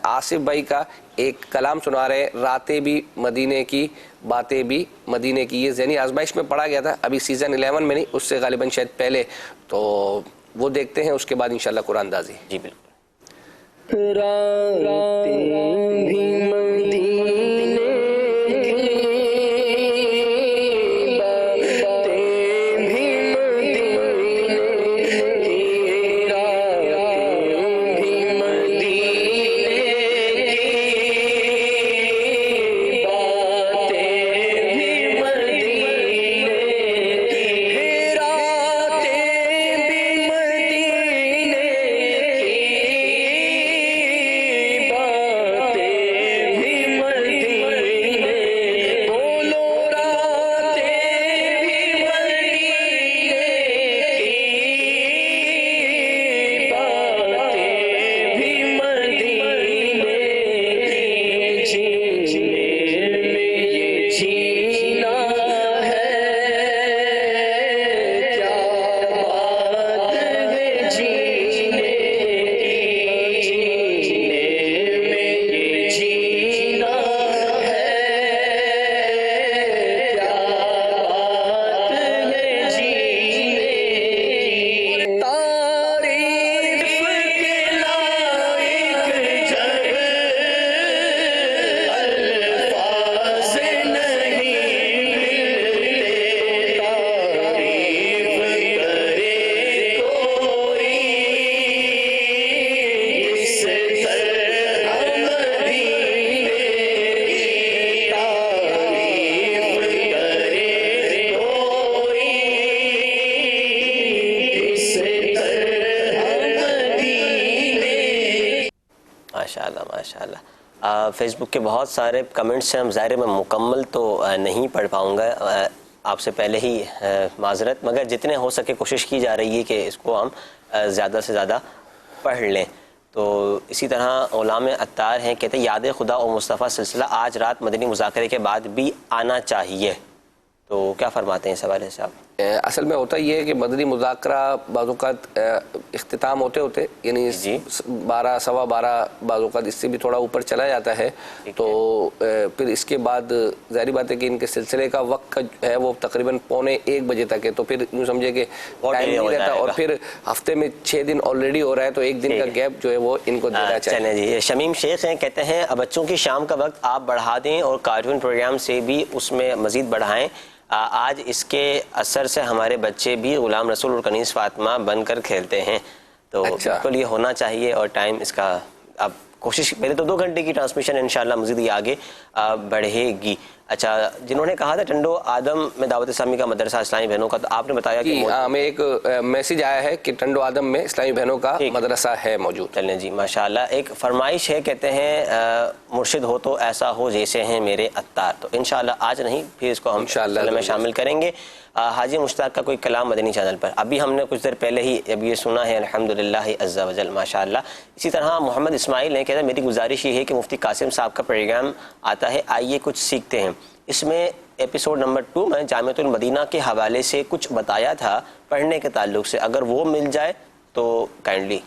S2: آصف بھائی کا ایک کلام سنا رہے ہیں, راتیں بھی مدینے کی باتیں بھی مدینے کی. یہ ذہنی آزمائش میں پڑھا گیا تھا, ابھی سیزن 11 میں نہیں, اس سے غالباً شاید پہلے, تو وہ دیکھتے ہیں, اس کے بعد انشاءاللہ قرآن اندازی.
S3: جی بالکل.
S12: باتیں
S3: ماشاءاللہ ماشاءاللہ. فیس بک کے بہت سارے کمنٹس ہیں, ہم ظاہر میں مکمل تو نہیں پڑھ پاؤں گا, آپ سے پہلے ہی معذرت, مگر جتنے ہو سکے کوشش کی جا رہی ہے کہ اس کو ہم زیادہ سے زیادہ پڑھ لیں. تو اسی طرح غلام عطار ہیں, کہتے ہیں یاد خدا اور مصطفیٰ سلسلہ آج رات مدنی مذاکرے کے بعد بھی آنا چاہیے, تو کیا فرماتے ہیں اس حوالے سے آپ؟
S2: اصل میں ہوتا یہ ہے کہ مدنی مذاکرہ بعض اوقات اختتام ہوتے یعنی 12 سوا 12 بعض اوقات اس سے بھی تھوڑا اوپر چلا جاتا ہے, تو پھر اس کے بعد ظاہری بات ہے کہ ان کے سلسلے کا وقت ہے وہ تقریباً 12:45 بجے تک ہے, تو پھر یوں سمجھے کہ ٹائم نہیں رہتا, اور پھر ہفتے میں 6 دن آلریڈی ہو رہا ہے, تو ایک دن کا گیپ جو ہے وہ ان کو دینا چاہیے.
S3: چلیں جی. شمیم شیخ ہیں, کہتے ہیں بچوں کی شام کا وقت آپ بڑھا دیں اور کارٹون پروگرام سے بھی اس میں مزید بڑھائیں, آج اس کے اثر سے ہمارے بچے بھی غلام رسول اور کنیز فاطمہ بن کر کھیلتے ہیں. تو بالکل یہ ہونا چاہیے, اور ٹائم اس کا اب کوشش, پہلے تو 2 گھنٹے کی ٹرانسمیشن انشاءاللہ مزید یہ آگے بڑھے گی. اچھا, جنہوں نے کہا تھا ٹنڈو آدم میں دعوت اسلامی کا مدرسہ اسلامی بہنوں کا, تو آپ نے بتایا کہ
S2: ہمیں ایک میسیج آیا ہے کہ ٹنڈو آدم میں اسلامی بہنوں کا مدرسہ ہے موجود.
S3: چلیں جی ماشاءاللہ. ایک فرمائش ہے, کہتے ہیں مرشد ہو تو ایسا ہو جیسے ہیں میرے عطار, تو انشاءاللہ آج نہیں پھر اس کو ہم انشاءاللہ میں شامل کریں گے. حاجی مشتاق کا کوئی کلام مدنی چینل پر ابھی ہم نے کچھ دیر پہلے ہی اب یہ سنا ہے, الحمدللہ عز وجل ماشاءاللہ. اسی طرح محمد اسماعیل نے کہا میری گزارش یہ ہے کہ مفتی قاسم صاحب کا پروگرام آتا ہے, آئیے کچھ سیکھتے ہیں. اس میں ایپیسوڈ نمبر 2 میں جامعۃ المدینہ کے حوالے سے کچھ بتایا تھا پڑھنے کے تعلق سے, اگر وہ مل جائے تو کائنڈلی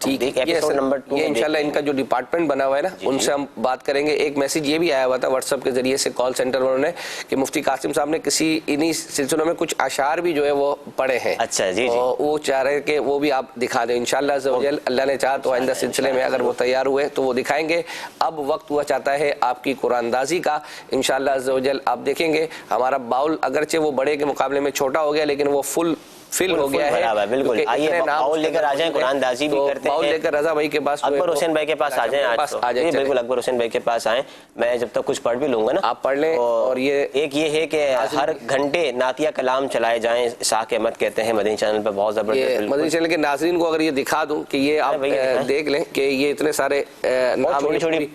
S2: ٹھیک ہے. یہ انشاءاللہ ان کا جو ڈپارٹمنٹ بنا ہوا ہے نا, ان سے ہم بات کریں گے. ایک میسیج یہ بھی آیا ہوا تھا واٹس ایپ کے ذریعے سے کال سینٹر والوں نے کہ مفتی قاسم صاحب نے کسی انہی سلسلوں میں کچھ اشعار بھی جو ہے وہ پڑھے ہیں.
S3: اچھا جی,
S2: وہ چاہ رہے کہ وہ بھی آپ دکھا دیں انشاءاللہ عز و جل, اللہ نے چاہا تو آئندہ سلسلے میں اگر وہ تیار ہوئے تو وہ دکھائیں گے. اب وقت ہوا چاہتا ہے آپ کی قرآن اندازی کا انشاءاللہ عز و جل. آپ دیکھیں گے ہمارا باؤل اگرچہ وہ بڑے کے مقابلے میں چھوٹا ہو گیا, لیکن وہ فل ہو گیا ہے.
S3: بالکل, آئیے باؤل لے کر آ جائیں, قرآن اندازی بھی کرتے ہیں.
S2: باؤل لے کر رضا بھائی کے پاس,
S3: اکبر حسین بھائی کے پاس آ جائیں آج, بالکل اکبر حسین بھائی کے پاس آئیں, میں جب تک کچھ پڑھ بھی لوں گا نا
S2: آپ پڑھ لیں. اور یہ
S3: ایک یہ ہے کہ ہر گھنٹے نعتیہ کلام چلائے جائیں, اسحاق احمد کہتے ہیں مدنی چینل پہ بہت زبردست.
S2: مدنی چینل کے ناظرین کو اگر یہ دکھا دوں کہ یہ آپ دیکھ لیں کہ یہ اتنے سارے
S3: چھوٹی چھوٹی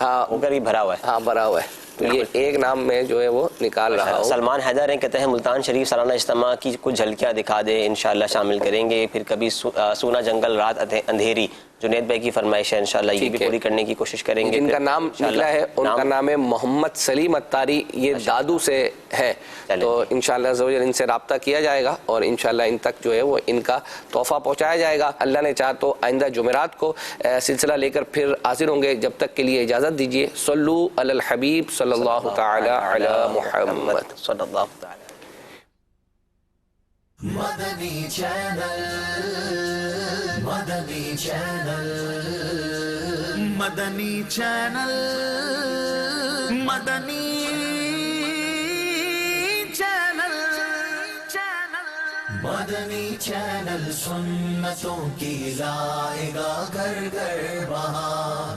S3: ہو کر ہی بھرا ہوا ہے.
S2: ہاں بھرا ہوا ہے, تو یہ ایک نام میں جو ہے وہ نکال رہا ہوں.
S3: سلمان حیدر ہیں, کہتے ہیں ملتان شریف سالانہ اجتماع کی کچھ جھلکیاں دکھا دے, انشاءاللہ شامل کریں گے. پھر کبھی سونا جنگل رات اندھیری, جنید بھائی کی فرمائش ہے, انشاءاللہ یہ بھی پوری کرنے کی کوشش کریں گے.
S2: جن کا نام نکلا ہے ان کا نام ہے محمد سلیم عطاری, یہ دادو سے ہے, تو انشاءاللہ عز و جل ان سے رابطہ کیا جائے گا اور انشاءاللہ ان تک جو ہے وہ ان کا تحفہ پہنچایا جائے گا. اللہ نے چاہا تو آئندہ جمعرات کو سلسلہ لے کر پھر حاضر ہوں گے. جب تک کے لیے اجازت دیجیے. صلو علی الحبیب صلی اللہ تعالی علی محمد
S3: صلی اللہ تعالی.
S1: مدنی چینل, مدنی چینل, مدنی چینل, مدنی چینل, مدنی چینل سنتوں کی لائے گا گھر گھر بہار.